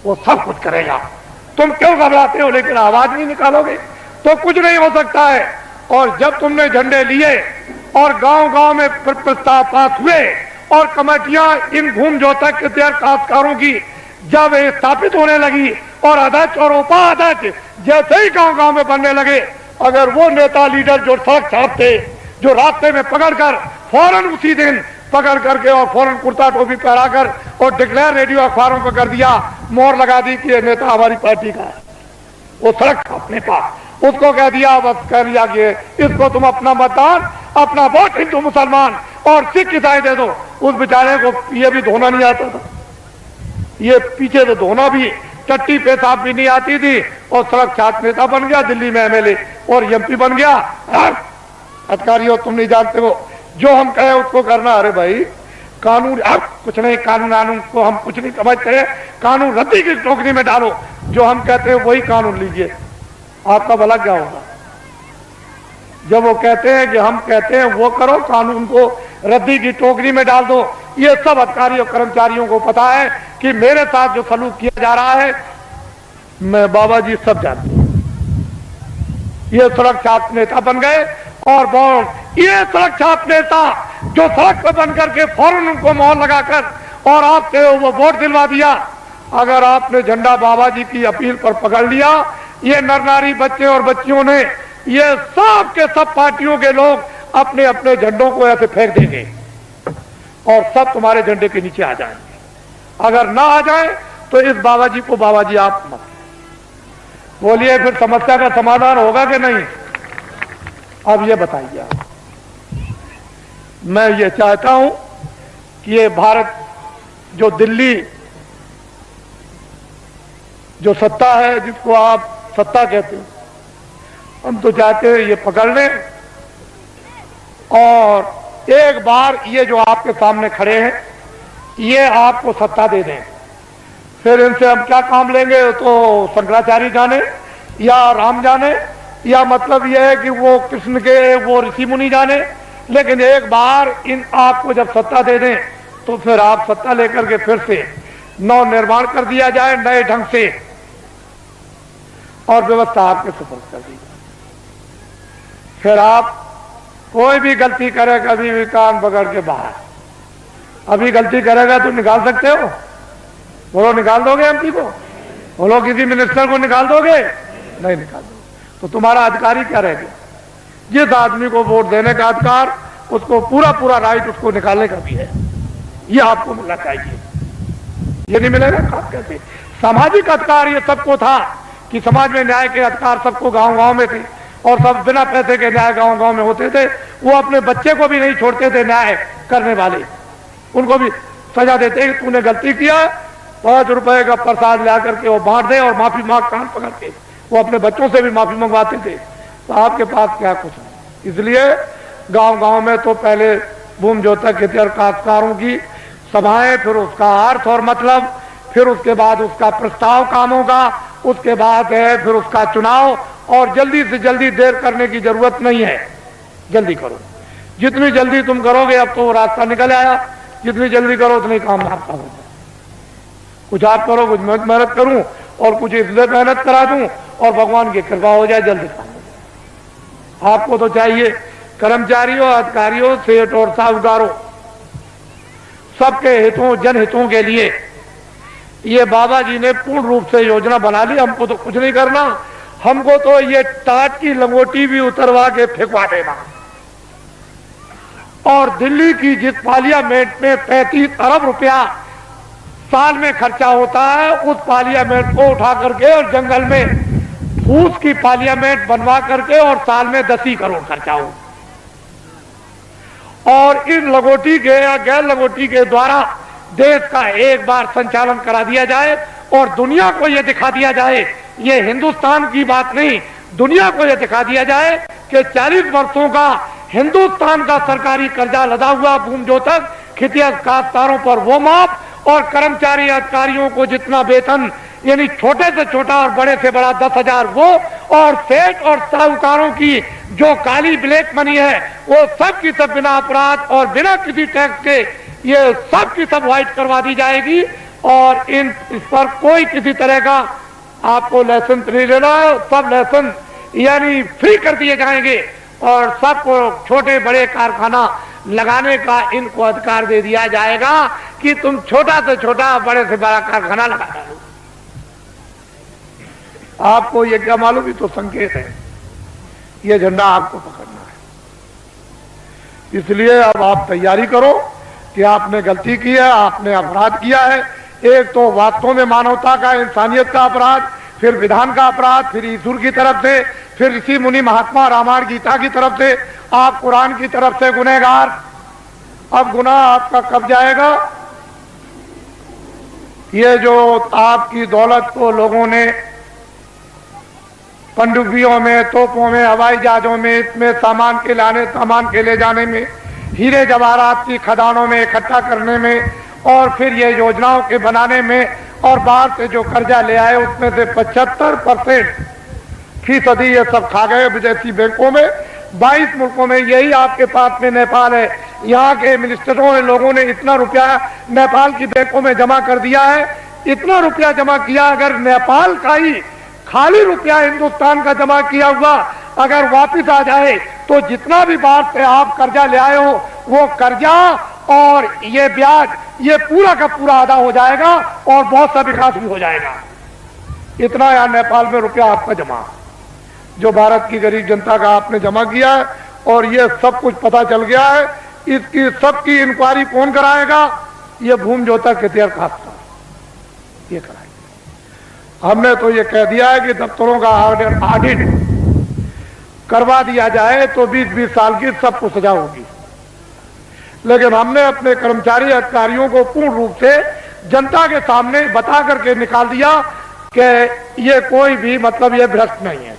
[SPEAKER 1] वो सब कुछ करेगा। तुम क्यों घबराते हो, लेकिन आवाज नहीं निकालोगे तो कुछ नहीं हो सकता है। और जब तुमने झंडे लिए और गांव गांव में प्रस्ताव पास हुए और कमेटियां इन भूम जोता खेतर काश्तकारों की जब स्थापित होने लगी और अध्यक्ष और उपाध्यक्ष जैसे ही गांव गांव में बनने लगे, अगर वो नेता लीडर जो सड़क छापते, जो रास्ते में पकड़कर फौरन उसी दिन पकड़ करके और फौरन कुर्ता टोपी पहनाकर और डिक्लेयर रेडियो अखबारों पर कर दिया, मोहर लगा दी कि ये नेता हमारी पार्टी का है, वो सड़क छापने पास उसको कह दिया, बस कह दिया कि इसको तुम अपना मतदान, अपना वोट हिंदू मुसलमान और सिख ईसाई दे दो। उस बेचारे को ये भी धोना नहीं आता था, ये पीछे से धोना भी, टट्टी पेशाब भी नहीं आती थी और सड़क छाप नेता बन गया, दिल्ली में एमएलए और एमपी बन गया। अधिकारियों तुम नहीं जानते हो, जो हम कहे उसको करना। अरे भाई कानून, अब कुछ नहीं, कानून को हम कुछ नहीं समझते, कानून रद्दी की टोकरी में डालो, जो हम कहते हैं वही कानून लीजिए, आपका भला क्या होगा। जब वो कहते हैं कि हम कहते हैं वो करो, कानून को रद्दी की टोकरी में डाल दो। ये सब अधिकारियों कर्मचारियों को पता है कि मेरे साथ जो सलूक किया जा रहा है, मैं बाबा जी सब जानते हैं। ये सड़क छाप नेता बन गए और ये सड़क छाप नेता जो सड़क पर बन करके फौरन उनको मोहर लगाकर और आपसे वो वोट दिलवा दिया। अगर आपने झंडा बाबा जी की अपील पर पकड़ लिया, ये नर नारी बच्चे और बच्चियों ने, ये सब के सब पार्टियों के लोग अपने अपने झंडों को ऐसे फेंक देंगे और सब तुम्हारे झंडे के नीचे आ जाएंगे। अगर ना आ जाए तो इस बाबा जी को बाबा जी आप मत बोलिए, फिर समस्या का समाधान होगा कि नहीं? अब ये बताइए आप। मैं ये चाहता हूं कि ये भारत जो दिल्ली जो सत्ता है, जिसको आप सत्ता कहते हो, हम तो चाहते हैं ये पकड़ लें और एक बार ये जो आपके सामने खड़े हैं ये आपको सत्ता दे दें। फिर इनसे हम क्या काम लेंगे तो शंकराचार्य जाने या राम जाने या मतलब यह है कि वो कृष्ण के वो ऋषि मुनि जाने, लेकिन एक बार इन आपको जब सत्ता दे दें तो फिर आप सत्ता लेकर के फिर से नव निर्माण कर दिया जाए नए ढंग से, और व्यवस्था आपके सुपुर्द कर दी जाए। फिर आप कोई भी गलती करे, कभी भी कान पकड़ के बाहर, अभी गलती करेगा तो निकाल सकते हो? बोलो, निकाल दोगे एमपी को? बोलो, किसी मिनिस्टर को निकाल दोगे? नहीं निकाल दोगे। तो तुम्हारा अधिकारी क्या रह गया? जिस आदमी को वोट देने का अधिकार, उसको पूरा पूरा राइट उसको निकालने का भी है, ये आपको मिलना चाहिए। ये नहीं मिलेगा आप कैसे? सामाजिक अधिकार ये सबको था कि समाज में न्याय के अधिकार सबको गांव गांव में थे, और सब बिना पैसे के न्याय गांव गांव में होते थे। वो अपने बच्चे को भी नहीं छोड़ते थे न्याय करने वाले, उनको भी सजा देते कि तूने गलती किया, 5 रुपए का प्रसाद ला करके वो बांट दे और माफी मांग, कान पकड़ के वो अपने बच्चों से भी माफी मंगवाते थे। तो आपके पास क्या कुछ नहीं। इसलिए गांव गांव में तो पहले भूमि जोतक खेती और काश्तकारों की सभाएं, फिर उसका अर्थ और मतलब, फिर उसके बाद उसका प्रस्ताव कामों का, उसके बाद है फिर उसका चुनाव। और जल्दी से जल्दी देर करने की जरूरत नहीं है, जल्दी करो। जितनी जल्दी तुम करोगे, अब तो वो रास्ता निकल आया, जितनी जल्दी करो उतनी काम आपका होगा। कुछ आप करो, कुछ मैं मेहनत करूं, और कुछ इसलिए मेहनत करा दूं और भगवान की कृपा हो जाए, जल्दी काम हो जाए। आपको तो चाहिए कर्मचारियों, अधिकारियों, सेठ और साहूकारों, सबके हितों, जनहितों के लिए ये बाबा जी ने पूर्ण रूप से योजना बना ली। हमको तो कुछ नहीं करना, हमको तो ये टाट की लंगोटी भी उतरवा के फेंकवा देना। और दिल्ली की जिस पार्लियामेंट में 35 अरब रुपया साल में खर्चा होता है, उस पार्लियामेंट को उठा करके और जंगल में फूस की पार्लियामेंट बनवा करके और साल में 10 ही करोड़ खर्चा हो। और इन लगोटी के या गैर लगोटी के द्वारा देश का एक बार संचालन करा दिया जाए और दुनिया को यह दिखा दिया जाए, ये हिंदुस्तान की बात नहीं, दुनिया को यह दिखा दिया जाए कि 40 वर्षों का हिंदुस्तान का सरकारी कर्जा लदा हुआ भूमि जोतक खेती काश्तकारों पर वो माफ, और कर्मचारी अधिकारियों को जितना वेतन, यानी छोटे से छोटा और बड़े से बड़ा 10,000 वो, और सेठ और साहूकारों की जो काली ब्लैक मनी है वो सब की सब बिना अपराध और बिना किसी टैक्स के ये सब की सब व्हाइट करवा दी जाएगी। और इस पर कोई किसी तरह का आपको लाइसेंस नहीं लेना है, सब लाइसेंस यानी फ्री कर दिए जाएंगे, और सबको छोटे बड़े कारखाना लगाने का इनको अधिकार दे दिया जाएगा कि तुम छोटा से छोटा, बड़े से बड़ा कारखाना लगा दो। आपको ये क्या मालूम, ये तो संकेत है, ये झंडा आपको पकड़ना है। इसलिए अब आप तैयारी करो कि आपने गलती की है, आपने अपराध किया है। एक तो वास्तव में मानवता का, इंसानियत का अपराध, फिर विधान का अपराध, फिर ईश्वर की तरफ से, फिर ऋषि मुनि महात्मा रामायण गीता की तरफ से, आप कुरान की तरफ से गुनहगार। अब गुनाह आपका कब जाएगा? ये जो आपकी दौलत को लोगों ने पनडुब्बियों में, तोपों में, हवाई जहाजों में, इसमें सामान के लाने, सामान के ले जाने में, हीरे जवाहरात की खदानों में इकट्ठा करने में, और फिर ये योजनाओं के बनाने में, और बाहर से जो कर्जा ले आए उसमें से 75% ये सब खा गए विदेशी बैंकों में। 22 मुल्कों में, यही आपके पास में नेपाल है, यहाँ के मिनिस्टरों ने, लोगों ने इतना रुपया नेपाल की बैंकों में जमा कर दिया है। इतना रुपया जमा किया, अगर नेपाल का ही खाली रुपया हिंदुस्तान का जमा किया हुआ अगर वापिस आ जाए तो जितना भी बाहर से आप कर्जा ले आए हो वो कर्जा और ये ब्याज, ये पूरा का पूरा अदा हो जाएगा और बहुत सा विकास भी हो जाएगा। इतना यार नेपाल में रुपया आपका जमा, जो भारत की गरीब जनता का आपने जमा किया है, और ये सब कुछ पता चल गया है। इसकी सबकी इंक्वायरी कौन कराएगा? ये भूमि जोतक खेती और काश्तकार ये कराएगा। हमने तो ये कह दिया है कि दफ्तरों का ऑडिट करवा दिया जाए तो 20-20 साल की सबको सजा होगी, लेकिन हमने अपने कर्मचारी अधिकारियों को पूर्ण रूप से जनता के सामने बता करके निकाल दिया कि ये कोई भी मतलब ये भ्रष्ट नहीं है,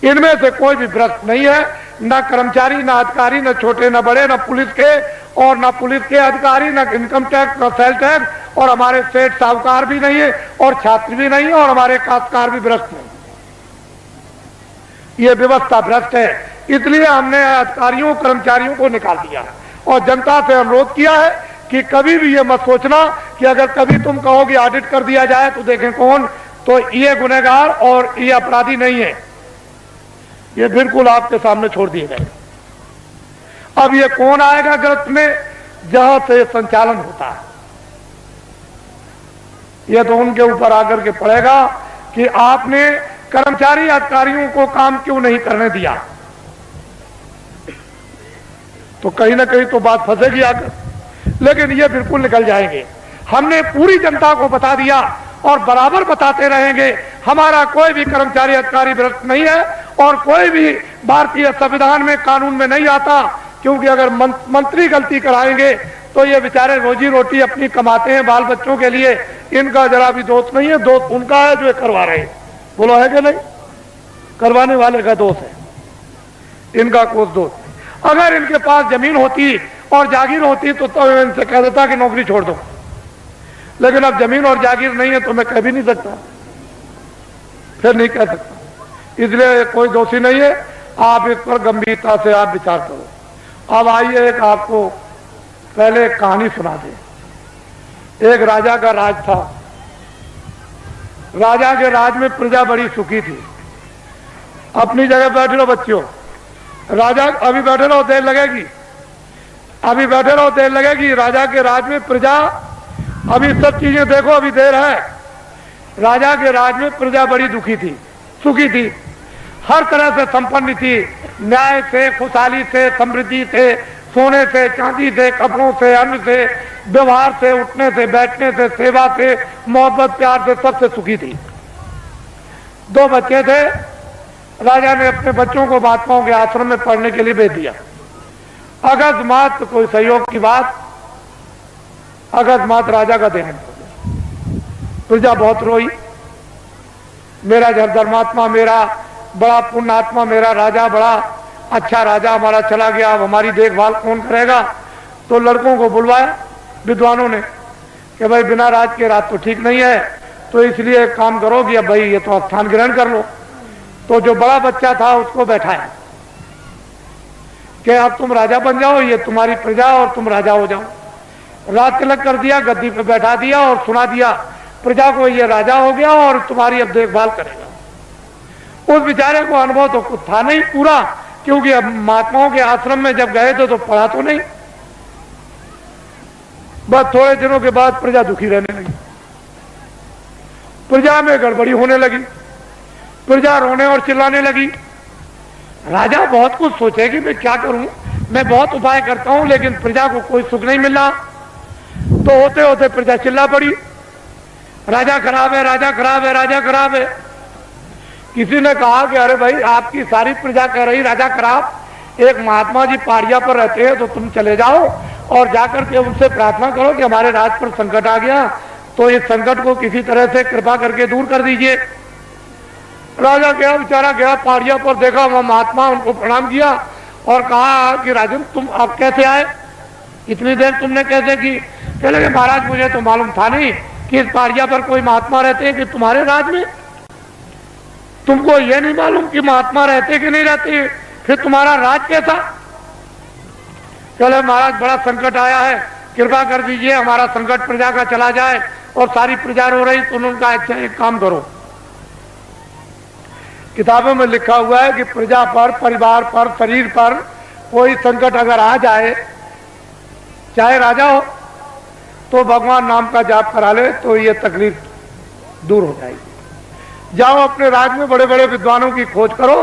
[SPEAKER 1] इनमें से कोई भी भ्रष्ट नहीं है, न कर्मचारी, न अधिकारी, न छोटे न बड़े, न पुलिस के और न पुलिस के अधिकारी, न इनकम टैक्स, न सेल टैक्स, और हमारे सेठ साहूकार भी नहीं है और छात्र भी नहीं है और हमारे काश्तकार भी भ्रष्ट नहीं। ये व्यवस्था भ्रष्ट है। इसलिए हमने अधिकारियों कर्मचारियों को निकाल दिया और जनता से अनुरोध किया है कि कभी भी ये मत सोचना कि अगर कभी तुम कहो कि ऑडिट कर दिया जाए तो देखें कौन, तो ये गुनहगार और ये अपराधी नहीं है, ये बिल्कुल आपके सामने छोड़ दिए गए। अब ये कौन आएगा गिरफ्त में, जहां से संचालन होता है, ये तो उनके ऊपर आकर के पड़ेगा कि आपने कर्मचारी अधिकारियों को काम क्यों नहीं करने दिया। तो कहीं ना कहीं तो बात फंसेगी आकर, लेकिन ये बिल्कुल निकल जाएंगे। हमने पूरी जनता को बता दिया और बराबर बताते रहेंगे, हमारा कोई भी कर्मचारी अधिकारी भ्रष्ट नहीं है और कोई भी भारतीय संविधान में कानून में नहीं आता, क्योंकि अगर मंत्री गलती कराएंगे तो ये बेचारे रोजी रोटी अपनी कमाते हैं बाल बच्चों के लिए, इनका जरा भी दोष नहीं है, दोष उनका है जो करवा रहे हैं। बोलो है कि नहीं? करवाने वाले का दोष है, इनका कोई दोष नहीं। अगर इनके पास जमीन होती और जागीर होती तो इनसे कह देता कि नौकरी छोड़ दो, लेकिन अब जमीन और जागीर नहीं है तो मैं कह भी नहीं सकता, फिर नहीं कह सकता। इसलिए कोई दोषी नहीं है, आप इस पर गंभीरता से आप विचार करो। अब आइए एक आपको पहले एक कहानी सुना दे। एक राजा का राज था, राजा के राज में प्रजा बड़ी सुखी थी। अपनी जगह बैठे रहो बच्चों, राजा अभी बैठे रहो देर लगेगी, अभी बैठे रहो देर लगेगी। राजा के राज में प्रजा, अभी सब चीजें देखो, अभी देर है। राजा के राज में प्रजा बड़ी दुखी थी, सुखी थी, हर तरह से संपन्न थी, न्याय से, खुशहाली से, समृद्धि से, सोने से, चांदी से, कपड़ों से, अन्न से, व्यवहार से, उठने से, बैठने से, सेवा से, मोहब्बत प्यार से, सबसे सुखी थी। 2 बच्चे थे, राजा ने अपने बच्चों को महात्माओं के आश्रम में पढ़ने के लिए भेज दिया। अकस्मात कोई सहयोग की बात, अकस्मात राजा का देहांत हो गया। प्रजा बहुत रोई, मेरा धर्मात्मा, मेरा बड़ा पुण्यात्मा, मेरा राजा, बड़ा अच्छा राजा हमारा चला गया, अब हमारी देखभाल कौन करेगा। तो लड़कों को बुलवाया विद्वानों ने कि भाई बिना राज के राज तो ठीक नहीं है, तो इसलिए एक काम करो कि अब भाई ये तो स्थान ग्रहण कर लो। तो जो बड़ा बच्चा था उसको बैठाया कि अब तुम राजा बन जाओ, ये तुम्हारी प्रजा और तुम राजा हो जाओ। राज तिलक कर दिया, गद्दी पे बैठा दिया और सुना दिया प्रजा को, ये राजा हो गया और तुम्हारी अब देखभाल करेगा। उस बेचारे को अनुभव तो कुछ था नहीं पूरा, क्योंकि अब महात्माओं के आश्रम में जब गए थे तो पढ़ा तो नहीं। बस थोड़े दिनों के बाद प्रजा दुखी रहने लगी, प्रजा में गड़बड़ी होने लगी, प्रजा रोने और चिल्लाने लगी। राजा बहुत कुछ सोचे कि मैं क्या करूं, मैं बहुत उपाय करता हूं, लेकिन प्रजा को कोई सुख नहीं मिल रहा। तो होते होते प्रजा चिल्ला पड़ी, राजा खराब है, राजा खराब है, राजा खराब है। किसी ने कहा कि अरे भाई आपकी सारी प्रजा कह रही राजा खराब, एक महात्मा जी पहाड़िया पर रहते हैं, तो तुम चले जाओ और जाकर के उनसे प्रार्थना करो कि हमारे राज पर संकट आ गया, तो इस संकट को किसी तरह से कृपा करके दूर कर दीजिए। राजा गया, बेचारा गया पहाड़िया पर, देखा वहां महात्मा, उनको प्रणाम किया और कहा कि राजन तुम आप कैसे आए, इतनी देर तुमने कैसे की? कह लगे महाराज मुझे तो मालूम था नहीं कि इस पहाड़िया पर कोई महात्मा रहते हैं कि तुम्हारे राज में, तुमको ये नहीं मालूम कि महात्मा रहते कि नहीं रहते, फिर तुम्हारा राज कैसा? चले महाराज बड़ा संकट आया है, कृपा कर दीजिए हमारा संकट प्रजा का चला जाए। और सारी प्रजा रो रही, तो उन्होंने कहा अच्छा एक काम करो, किताबों में लिखा हुआ है कि प्रजा पर, परिवार पर, शरीर पर कोई संकट अगर आ जाए, चाहे राजा हो, तो भगवान नाम का जाप करा ले तो ये तकलीफ दूर हो जाएगी। जाओ अपने राज में बड़े बड़े विद्वानों की खोज करो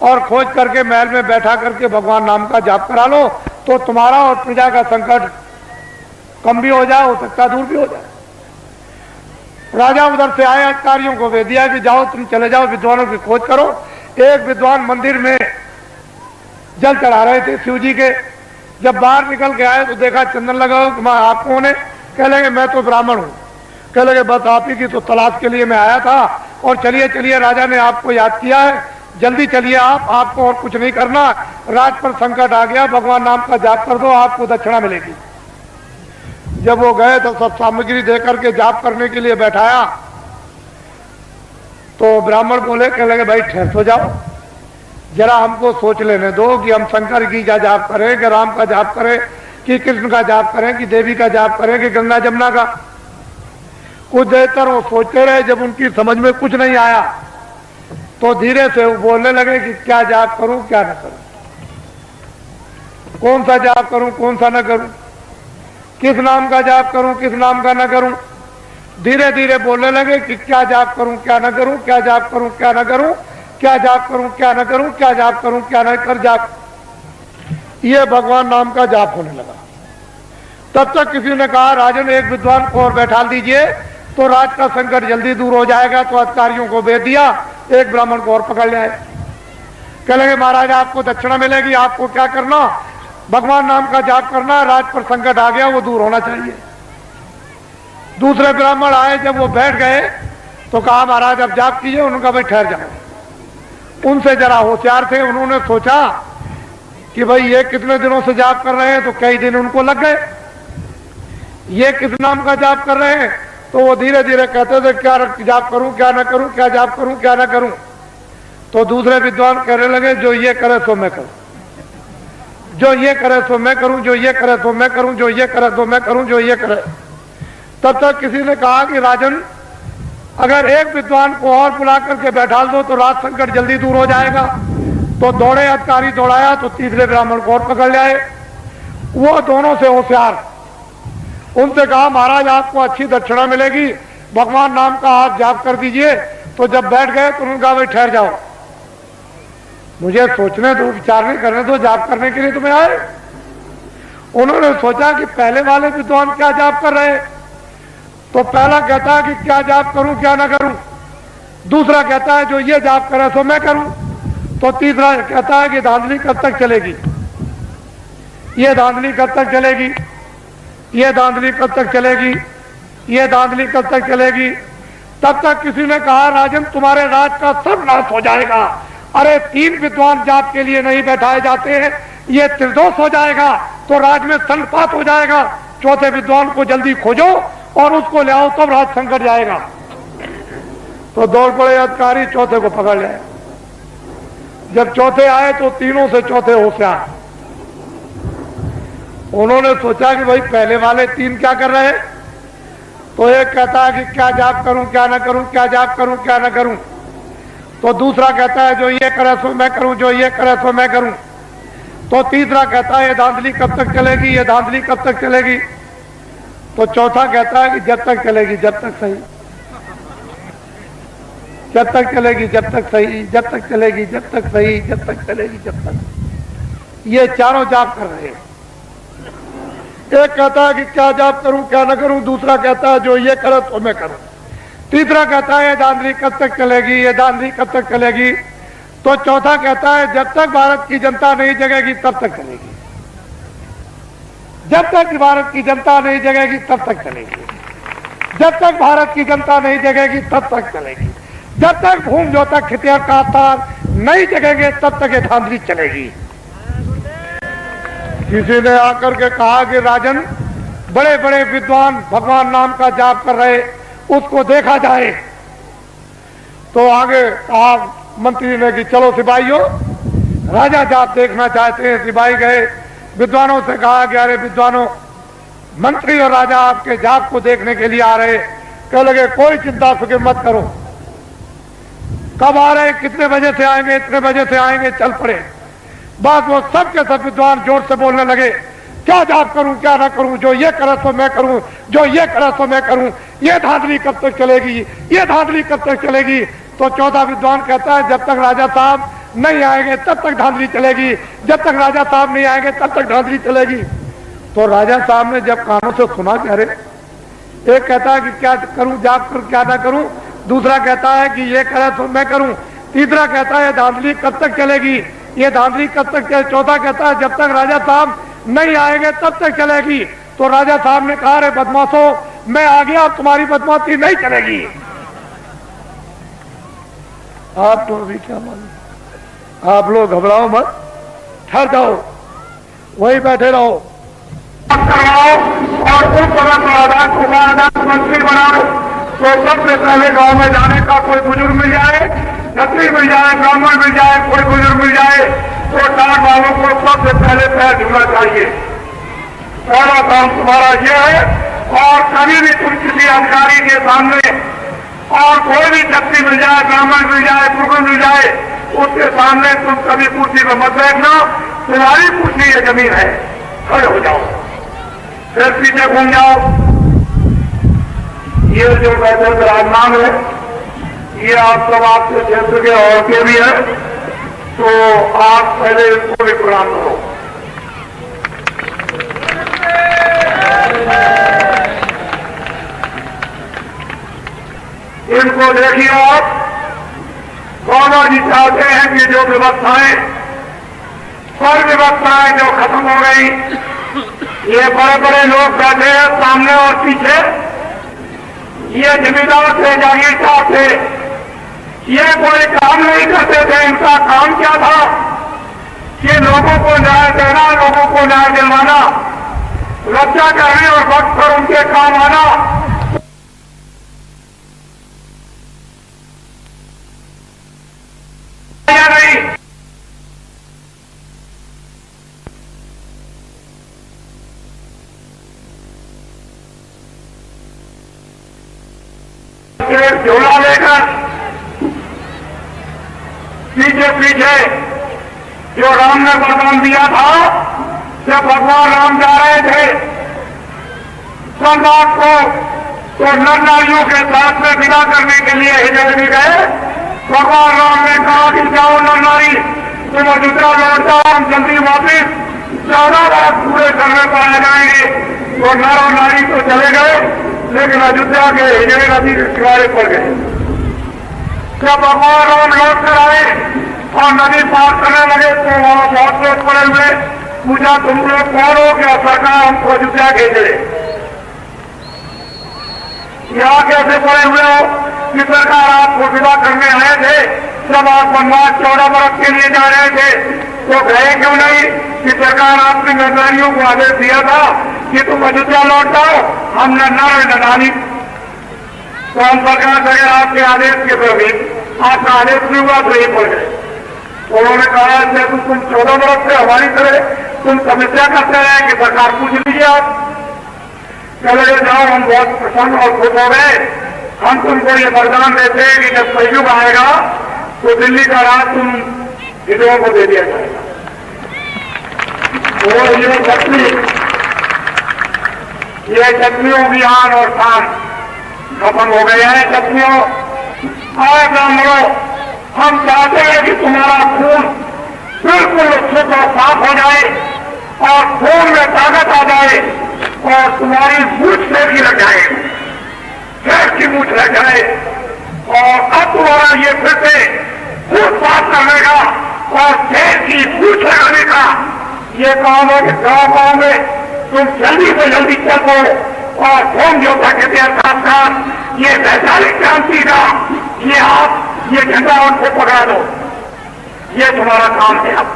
[SPEAKER 1] और खोज करके महल में बैठा करके भगवान नाम का जाप करा लो, तो तुम्हारा और प्रजा का संकट कम भी हो जाए, हो सकता दूर भी हो जाए। राजा उधर से आए, अधिकारियों को भेज दिया कि जाओ तुम चले जाओ विद्वानों की खोज करो। एक विद्वान मंदिर में जल चढ़ा रहे थे शिव जी के, जब बाहर निकल के आए तो देखा चंदन लगा हो। आप कौन है? कह लगे मैं तो ब्राह्मण हूँ। कह लगे बस आप ही की तो तलाश के लिए मैं आया था, और चलिए चलिए राजा ने आपको याद किया है, जल्दी चलिए आपको और कुछ नहीं करना, राज पर संकट आ गया, भगवान नाम का जाप कर दो, आपको दक्षिणा मिलेगी। जब वो गए तो सब सामग्री देकर के जाप करने के लिए बैठाया, तो ब्राह्मण बोले, कह लगे भाई ठहर तो जाओ, जरा हमको सोच लेने दो कि हम शंकर की का जाप करें कि राम का जाप करें कि कृष्ण का जाप करें कि देवी का जाप करें कि गंगा जमुना का। कुछ देर तक वो सोचते रहे, जब उनकी समझ में कुछ नहीं आया तो धीरे से वो बोलने लगे कि क्या जाप करूं क्या न करूं, कौन सा जाप करूं कौन सा न करूं, किस नाम का जाप करूं किस नाम का न करूं। धीरे धीरे बोलने लगे कि क्या जाप करूं क्या न करूं, क्या जाप करूं क्या न करूं, क्या जाप करूं क्या न करूं, क्या जाप करूं क्या न कर जाप। ये भगवान नाम का जाप होने लगा। तब तक किसी ने कहा राजन एक विद्वान को और बैठा दीजिए तो राज का संकट जल्दी दूर हो जाएगा। तो अधिकारियों को भेज दिया, एक ब्राह्मण को और पकड़ ले आए। कह लगे महाराज आपको दक्षिणा मिलेगी, आपको क्या करना, भगवान नाम का जाप करना, राज पर संकट आ गया वो दूर होना चाहिए। दूसरे ब्राह्मण आए, जब वो बैठ गए तो कहा महाराज अब जाप कीजिए। उनका भाई ठहर जाओ। उनसे जरा होशियार थे, उन्होंने सोचा कि भाई ये कितने दिनों से जाप कर रहे हैं, तो कई दिन उनको लग गए। ये किस नाम का जाप कर रहे हैं, तो वो धीरे धीरे कहते थे क्या जाप करूं क्या ना करूं, क्या जाप करूं क्या ना करूं। तो दूसरे विद्वान कहने लगे जो ये करे सो मैं करूं, जो ये करे सो मैं करूं, जो ये करे सो मैं करूं, जो ये करे सो मैं करूं, जो ये करे। तब तक किसी ने कहा कि राजन अगर एक विद्वान को और बुला करके बैठा दो तो राज संकट जल्दी दूर हो जाएगा। तो दौड़े अधिकारी दौड़ाया तो तीसरे ब्राह्मण को और पकड़ लाए। वो दोनों से होशियार, उनसे कहा महाराज आपको अच्छी दक्षिणा मिलेगी, भगवान नाम का आप जाप कर दीजिए। तो जब बैठ गए तो उन्होंने कहा भाई ठहर जाओ, मुझे सोचने दो, विचारने करने दो, जाप करने के लिए तुम्हें आए। उन्होंने सोचा कि पहले वाले विद्वान क्या जाप कर रहे हैं। तो पहला कहता है कि क्या जाप करूं क्या ना करूं, दूसरा कहता है जो ये जाप करे सो मैं करूं, तो तीसरा कहता है कि धांधली कब तक चलेगी, ये धांधली कब तक चलेगी, ये धांधली कब तक चलेगी, ये धांधली कब तक चलेगी। तब तक किसी ने कहा राजन तुम्हारे राज का सब नाश हो जाएगा। अरे तीन विद्वान जाप के लिए नहीं बैठाए जाते हैं, ये त्रिदोष हो जाएगा तो राज में संपात हो जाएगा। चौथे विद्वान को जल्दी खोजो और उसको ले आओ, तब राज संकट जाएगा। तो दौड़ पड़े अधिकारी, चौथे को पकड़ ले। जब चौथे आए तो तीनों से चौथे होशियार। उन्होंने सोचा कि भाई पहले वाले तीन क्या कर रहे हैं। तो एक कहता है कि क्या जाप करूं क्या ना करूं, क्या जाप करूं क्या ना करूं। तो दूसरा कहता है जो ये करे सो मैं करूं, जो ये करे सो मैं करूं। तो तीसरा कहता है ये धांधली कब तक चलेगी, ये धांधली कब तक चलेगी। तो चौथा कहता है कि जब तक चलेगी जब तक सही, जब तक चलेगी जब तक सही, जब तक चलेगी जब तक सही, जब तक चलेगी जब तक। ये चारों जाप कर रहे हैं। एक कहता है कि क्या जाप करूं क्या ना करूं, दूसरा कहता है जो ये करे तो मैं करूं, तीसरा कहता है ये धांधली कब तक चलेगी, ये धांधली कब तक चलेगी। तो चौथा कहता है जब तक भारत की जनता नहीं जगेगी तब तक चलेगी, जब तक भारत की जनता नहीं जगेगी तब तक चलेगी, जब तक भारत की जनता नहीं जगेगी तब तक चलेगी, जब तक भूम जो तक खितिया का तार नहीं जगेंगे तब तक ये धांधली चलेगी। किसी ने आकर के कहा कि राजन बड़े बड़े विद्वान भगवान नाम का जाप कर रहे, उसको देखा जाए। तो आगे कहा मंत्री ने कि चलो सिपाहियों, राजा जाप देखना चाहते हैं। सिपाही गए, विद्वानों से कहा कि अरे विद्वानों, मंत्री और राजा आपके जाप को देखने के लिए आ रहे। कह लगे कोई चिंता फिक्र मत करो, कब आ रहे, कितने बजे से आएंगे, इतने बजे से आएंगे, चल पड़े। बस वो सब के सब विद्वान जोर से बोलने लगे क्या जाप करूं क्या ना करूं, जो ये करे तो मैं करूं, जो ये करे तो मैं करूं, ये धांधली कब तक चलेगी, ये धांधली कब तक चलेगी। तो चौथा विद्वान कहता है जब तक राजा साहब नहीं आएंगे तब तक धांधली चलेगी, जब तक राजा साहब नहीं आएंगे तब तक धांधली चलेगी। तो राजा साहब ने जब कानों से सुना कि अरे, एक कहता है कि क्या करूं जाप करूं क्या ना करूं, दूसरा कहता है कि ये करे तो मैं करूं, तीसरा कहता है धांधली कब तक चलेगी, ये धांधली कब तक चले, चौथा कहता है जब तक राजा साहब नहीं आएंगे तब तक चलेगी। तो राजा साहब ने कहा अरे बदमाशों, मैं आ गया, अब तुम्हारी बदमाशी नहीं चलेगी। आप तो अभी क्या मालूम, आप लोग घबराओ मत, ठहर जाओ, वहीं बैठे रहो और उस जगह को आजाद मंत्री बनाओ
[SPEAKER 2] तो सबसे पहले गांव में जाने का कोई बुजुर्ग मिल जाए, छत्री मिल जाए, ब्राह्मण मिल जाए, कोई बुजुर्ग मिल जाए तो टाट वालों को सबसे पहले पैर छूना चाहिए। पहला काम तुम्हारा यह है। और कभी भी तुम किसी अधिकारी के सामने और कोई भी छत्री मिल जाए, ब्राह्मण मिल जाए, पुरुष मिल जाए, उसके सामने तुम कभी कुर्सी पर मत बैठना। तुम्हारी कुर्सी ये जमीन है, खड़े हो जाओ, फिर पीछे घूम जाओ। ये जो बैठे विराजमान है ये आप सब आपके क्षेत्र के और के भी है, तो आप पहले इसको भी प्रणाम करो। इनको देखिए आप, बाबा जी चाहते हैं कि जो व्यवस्थाएं, सब व्यवस्थाएं जो खत्म हो गई, ये बड़े बड़े लोग बैठे हैं सामने और पीछे, ये जमींदार थे, जागीरदार थे, ये कोई काम नहीं करते थे। इनका काम क्या था कि लोगों को न्याय देना, लोगों को न्याय दिलवाना, रक्षा करने और वक्त पर उनके काम आना। या नहीं, झोला लेकर पीछे पीछे जो राम ने वरदान दिया था, जब भगवान राम जा रहे थे सम्राट को, तो नर नारियों के साथ में विदा करने के लिए हिजर भी गए। भगवान राम ने कहा कि जाओ नर नारी, तुम अयोध्या लौट जाओ, हम जल्दी वापिस 14 वर्ष पूरे करने पर आ जाएंगे। तो नर और नारी तो चले गए, लेकिन अयोध्या के हिजड़े नदी के किनारे पर गए। जब भगवान राम लौट कर आए और नदी पार करने लगे तो वहां बहुत लोग पड़े हुए, पूछा तुम लोग कौन हो, क्या सरकार हमको अयोध्या के हिजड़े यहाँ कैसे पड़े हुए हो कि सरकार आपको विदा करने आए थे, जब आप वनवास 14 वर्ष के लिए जा रहे थे तो गए क्यों नहीं कि सरकार आपने नरनारियों को आदेश दिया था कि तुम अयोध्या लौट जाओ, हम नर नानी। तो हम सरकार से अगर आपके आदेश के प्रति आपका आदेश नहीं हुआ तो ये पड़ गए। उन्होंने कहा जब तुम 14 वर्ष से हमारी तरह तुम समस्या करते रहे कि सरकार पूछ लीजिए आप। चले जाओ, हम बहुत प्रसन्न और खुश हो गए। हम तुमको ये वरदान देते हैं कि जब कलयुग आएगा तो दिल्ली का राज तुम हिंदुओं को दे दिया जाएगा। और ये छत्रियों की आन और शान खत्म हो गए हैं। छत्रियों आए ब्राह्मणों, हम चाहते हैं कि तुम्हारा खून बिल्कुल शुद्ध और साफ हो जाए और खून में ताकत आ जाए और तुम्हारी मूछ से भी लग जाए, शेर की मूछ लग जाए। और अब तुम्हारा ये फिर से खून साफ करने का और शेर की मूछ लगाने का ये काम है कि गाँव में तुम जल्दी से जल्दी चलो और होम योद्धा के साथ साथ ये वैचारिक क्रांति का ये आप ये झंडा उनको पकड़ा दो। ये तुम्हारा काम है। अब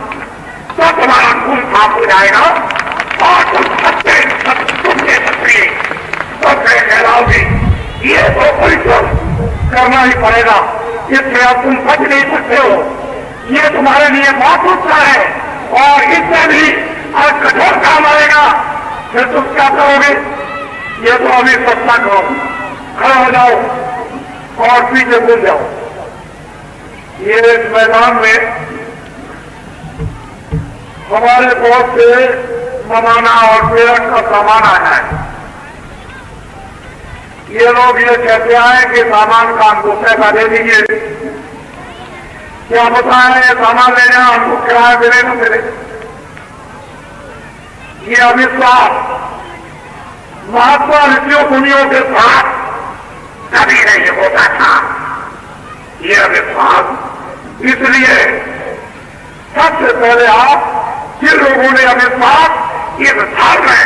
[SPEAKER 2] तो तुम्हारा खून साफ हो जाएगा और तुम सबसे कहलाओगे। ये तो परिश्रम करना ही पड़ेगा, इससे अब तुम बच नहीं सकते हो। ये तुम्हारे लिए बहुत उत्साह है और इससे भी अगर कठोर काम आएगा फिर तुम क्या करोगे? ये तो अभी सत्ता करो, खड़े हो जाओ और पीछे घूम जाओ। ये इस मैदान में हमारे बहुत से मनाना और प्रेरक का सामान आया है। ये लोग ये कहते हैं कि सामान का हमको पैसा दे दीजिए। क्या पता है ये सामान लेना हमको किराया मिले न मिले। ये अविश्वास महात्मा ऋषियों मुनियों के साथ कभी नहीं होता था। ये अविश्वास इसलिए सबसे पहले आप जिन लोगों ने अविश्वास इस धर्म में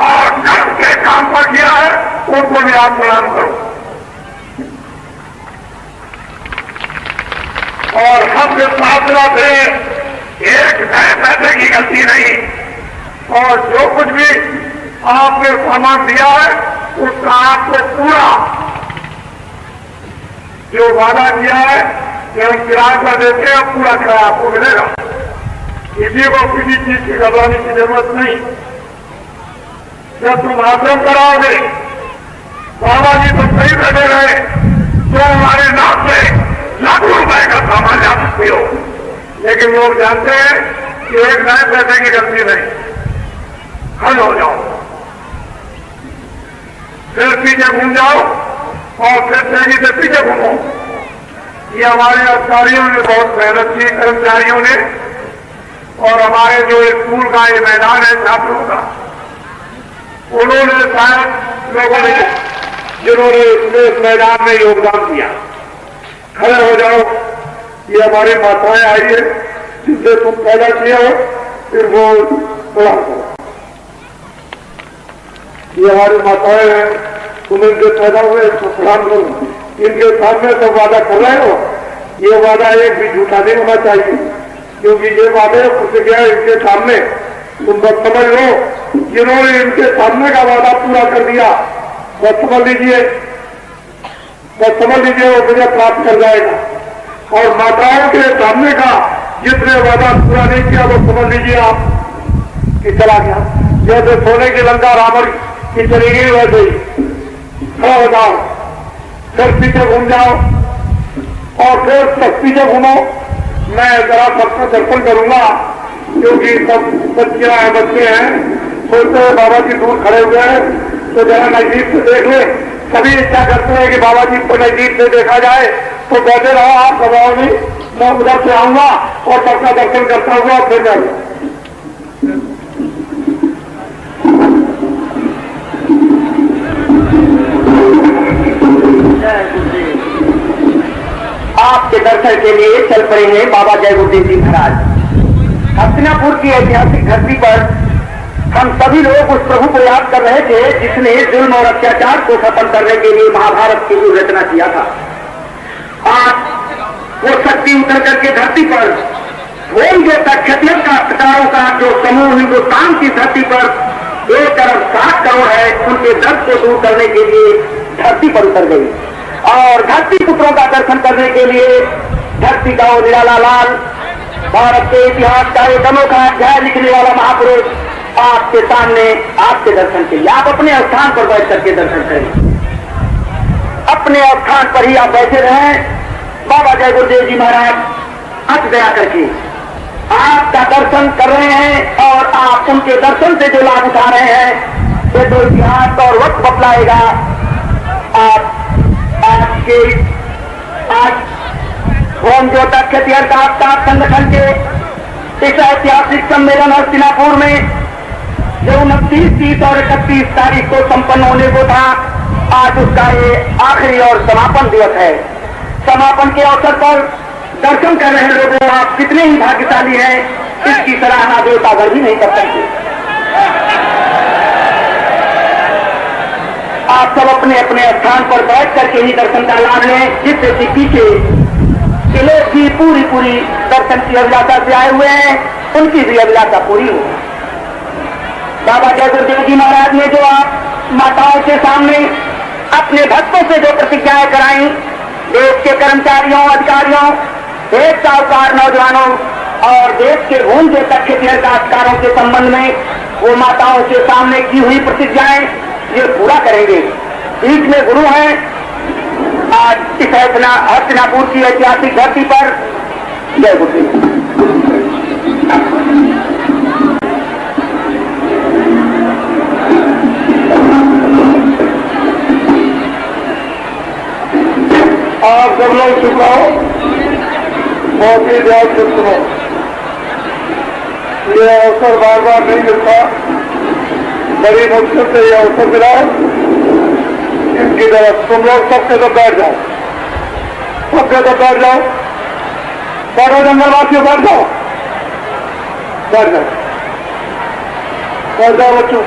[SPEAKER 2] और धर्म के काम पर किया है उनको भी आप प्रणाम करो। और हम विश्वास से एक पैसे की गलती नहीं, और जो कुछ भी आपने सामान दिया है उसका आपको पूरा जो वादा किया है कि हम किराए पर देते हैं पूरा किराया आपको मिलेगा। किसी को किसी चीज की घबराने की जरूरत नहीं। जब तुम आश्रम कराओगे बाबा जी तुम सही बैठे रहे तो हमारे नाम से लाखों रुपए का सामान ला सकते हो। लेकिन लोग जानते हैं कि एक नए पैसे की गलती नहीं, हल हो जाओ, फिर पीछे घूम जाओ और फिर तेजी से पीछे घूमो। ये हमारे अधिकारियों ने बहुत मेहनत की, कर्मचारियों ने, और हमारे जो स्कूल का ये मैदान है छात्रों का, उन्होंने शायद लोगों ने जिन्होंने इस मैदान में योगदान दिया। खड़े हो जाओ, ये हमारी माताएं आई है जिससे तुम पैदा किए हो, फिर वो प्रणाम करो। ये हमारी माताएं हैं, तुम इनके पैदा हुए तो प्रणाम करो। इनके सामने तो वादा कर रहे हो, ये वादा एक भी झूठा नहीं होना चाहिए, क्योंकि ये वादे प्रतिज्ञा इनके सामने तुम बस समझ लो, जिन्होंने इनके सामने का वादा पूरा कर दिया बस समझ लीजिए, वो मुझे प्राप्त कर जाएगा। और माताओं के सामने का जिसने वादा पूरा नहीं किया वो समझ लीजिए आप कि चला गया। जैसे सोने की लंका रावण की चली गई वैसे ही खड़ा हो जाओ, फिर पीछे घूम जाओ और फिर सब पीछे घूमो। मैं जरा सबका दर्शन करूंगा, क्योंकि सब बच्चियां हैं, बच्चे हैं, सोचते हैं बाबा जी दूर खड़े हुए हैं तो जरा नजदीक से देख ले। सभी इच्छा करते हैं कि बाबा जी को नजदीक से देखा जाए, तो बैठे रहो, आप घबराओ नहीं, मैं उधर से आऊंगा और सबका दर्शन करता हुआ फिर जाऊंगा।
[SPEAKER 3] आपके दर्शन के लिए चल पड़े हैं बाबा जय गुरुदेव जी महाराज। हस्तिनापुर की ऐतिहासिक धरती पर हम सभी लोग उस प्रभु को याद कर रहे थे जिसने जुल्म और अत्याचार को खत्म करने के लिए महाभारत की जो रचना किया था। आज वो शक्ति उतर करके धरती पर होम जो क्षत्रिय काश्तकारों का जो समूह हिंदुस्तान की धरती पर 1.7 करोड़ है, उनके दर्द को दूर करने के लिए धरती पर उतर गई। और धरती पुत्रों का दर्शन करने के लिए धरती का वो निराला लाल, भारत के इतिहास का एक अनोखा अध्याय लिखने वाला महापुरुष आपके सामने, आपके दर्शन के लिए आप अपने स्थान पर बैठ करके दर्शन करें। अपने स्थान पर ही आप बैठे रहें। बाबा जय गुरुदेव जी महाराज अच दया करके आपका दर्शन कर रहे हैं और आप उनके दर्शन से जो लाभ उठा रहे हैं ये तो इतिहास और वक्त बतलाएगा। आपके आज होम ज्योता क्षत्रिय का संगठन के इस ऐतिहासिक सम्मेलन हस्तिनापुर में जो 29, 30 और 31 तारीख को संपन्न होने को था, आज उसका ये आखिरी और समापन दिवस है। समापन के अवसर पर दर्शन कर रहे लोगों, आप कितने ही भाग्यशाली हैं, इसकी सराहना देवतागढ़ भी नहीं कर सकते। आप सब अपने अपने स्थान पर बैठ करके ही दर्शन का लाभ लें, जिससे कि पीछे के लोग भी पूरी दर्शन की अभिलाषा से आए हुए हैं, उनकी भी अभिलाषा पूरी हो। बाबा जय गुरुदेव जी महाराज ने जो आप माताओं के सामने अपने भक्तों से जो प्रतिज्ञाएं कराई, देश के कर्मचारियों, अधिकारियों, देश साहूकार नौजवानों और देश के भूमि के क्षत्रिय काश्तकारों के संबंध में वो माताओं के सामने की हुई प्रतिज्ञाएं ये पूरा करेंगे। बीच में गुरु हैं आज इस हस्तिनापुर की ऐतिहासिक धरती पर। जय गुरुदेव।
[SPEAKER 1] आप सब लोग चुप रहो, बहुत ही ध्यान से सुनो। ये अवसर बार बार नहीं मिलता, बड़ी मुश्किल से ये अवसर मिला। इनकी तरफ तुम लोग सबके तो बैठ जाओ, सबके तो बैठ जाओ, बैठो जंगलवासियों, बैठ जाओ, बैठ जाओ, बैठ जाओ बच्चों,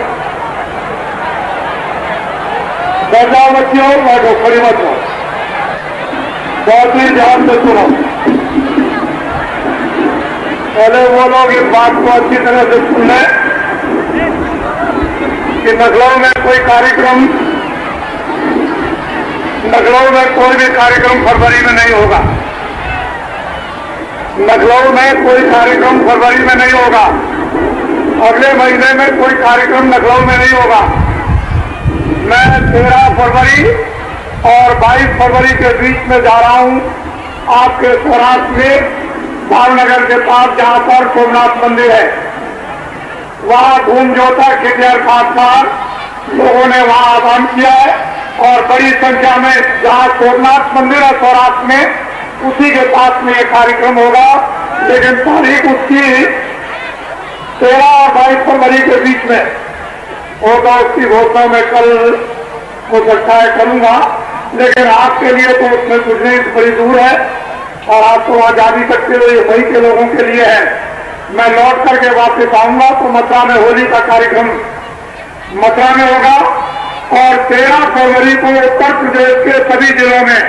[SPEAKER 1] बैठ जाओ बच्चियों, बैठो, खड़ी मत जाओ, बहुत ही ध्यान से सुनो। पहले वो लोग इस बात को अच्छी तरह से सुन लें कि लखनऊ में कोई कार्यक्रम
[SPEAKER 2] लखनऊ में कोई भी कार्यक्रम फरवरी में नहीं होगा। लखनऊ में कोई कार्यक्रम फरवरी में नहीं होगा। अगले महीने में कोई कार्यक्रम लखनऊ में नहीं होगा। मैं 13 फरवरी और 22 फरवरी के बीच में जा रहा हूं आपके सौराष्ट्र में भावनगर के पास, जहां पर सोमनाथ मंदिर है। वहां धूमजोता खिटियार खास लोगों ने वहां आह्वान किया है और बड़ी संख्या में, जहां सोमनाथ मंदिर है सौराष्ट्र में, उसी के पास में ये कार्यक्रम होगा। लेकिन तारीख उसकी 13 और 22 फरवरी के बीच में होगा। उसकी घोषणा मैं कल हो सकता है करूंगा, लेकिन आपके लिए तो उसमें कुछ नहीं, बड़ी दूर है और आप तो वहां जा भी सकते हो। ये वही के लोगों के लिए है। मैं लौट करके वापस आऊंगा तो मथुरा में होली का कार्यक्रम मथुरा में होगा। और 13 फरवरी को उत्तर प्रदेश के सभी जिलों में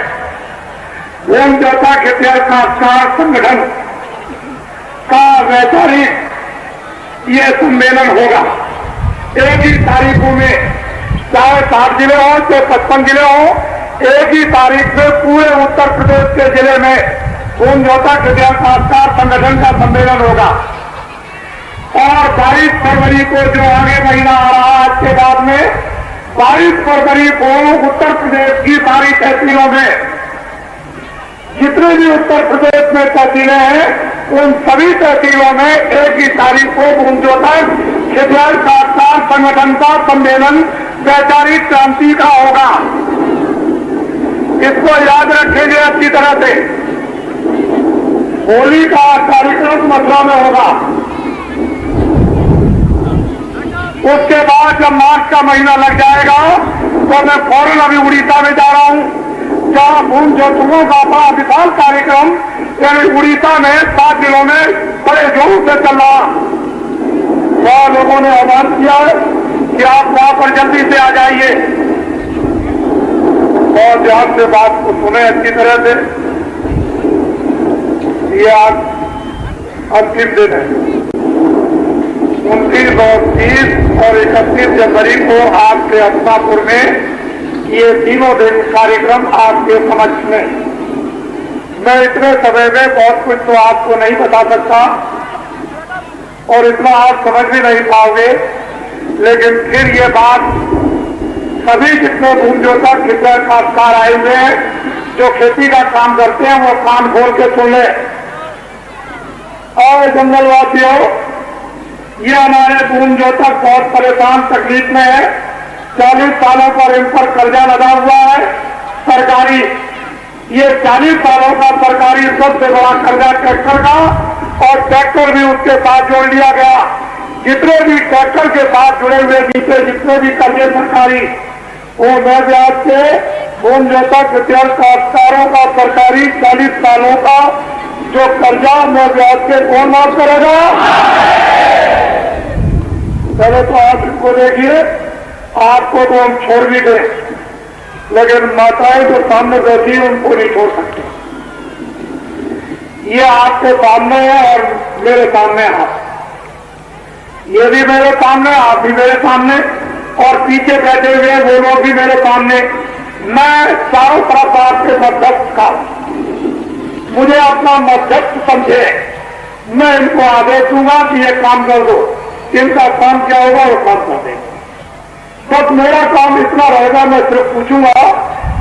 [SPEAKER 2] धूमजोता खिटियार खासकार संगठन का वैचारिक ये सम्मेलन होगा। एक ही तारीखों में, चाहे 7 जिले हो चाहे 55 जिले हो, एक ही तारीख में पूरे उत्तर प्रदेश के जिले में धूमजोता खिटियार खासकार संगठन का सम्मेलन होगा। और 22 फरवरी को, जो आगे महीना आ रहा है आज के बाद में, 22 फरवरी को उत्तर प्रदेश की सारी तहसीलों में, जितने भी उत्तर प्रदेश में तहसीलें हैं, उन सभी तहसीलों में एक ही तारीख को धूमजोता खिटियार खासकार संगठन का सम्मेलन वैचारिक क्रांति का होगा। इसको याद रखेंगे अच्छी तरह से। होली का कार्यक्रम मथुरा में होगा। उसके बाद जब मार्च का महीना लग जाएगा तो मैं फौरन अभी उड़ीसा में जा रहा हूं, जहां धूमजोतुओं का बड़ा विशाल कार्यक्रम, यानी उड़ीसा में 7 जिलों में बड़े जोर से चल रहा। वहां लोगों ने आह्वान किया है कि आप वहां पर जल्दी से आ जाइए और ध्यान से बात को सुने अच्छी तरह से। ये आज अंतिम दिन है। 29 और 30 और 31 जनवरी को आपके हस्तापुर में ये तीनों दिन कार्यक्रम आपके समक्ष में। मैं इतने समय में बहुत कुछ तो आपको नहीं बता सकता और इतना आप समझ भी नहीं पाओगे, लेकिन फिर ये बात सभी जितने धूमजोता खिटियार खासकार आए हुए हैं जो खेती का काम करते हैं, वो कान खोल के सुन ले। और जंगलवासियों, ये हमारे धूमजोता बहुत परेशान तकलीफ में है। 40 सालों पर इन पर कर्जा लगा हुआ है सरकारी। ये 40 सालों का सरकारी सबसे बड़ा कर्जा ट्रैक्टर का, और ट्रैक्टर भी उसके साथ जोड़ लिया गया। जितने भी ट्रैक्टर के साथ जुड़े हुए जितने भी कर्जे सरकारी, वो मैं ब्याज से धूमजोता खिटियार खासकारों का सरकारी 40 सालों का जो कर्जा मैं ब्याज के कौन माफ करेगा? पहले तो आप इनको देखिए, आपको तो हम छोड़ भी दें, लेकिन माताएं जो सामने बैठी हैं उनको नहीं छोड़ सकते। ये आपके सामने है और मेरे सामने है। ये भी मेरे सामने, आप भी मेरे सामने, और पीछे बैठे हुए वो लोग भी मेरे सामने। मैं चारों तरफ आपके मध्यस्थ का, मुझे अपना मध्यस्थ समझे। मैं इनको आदेश दूंगा कि ये काम कर दो, इनका काम क्या होगा वो काम कर देंगे। बस मेरा काम इतना रहेगा, मैं सिर्फ पूछूंगा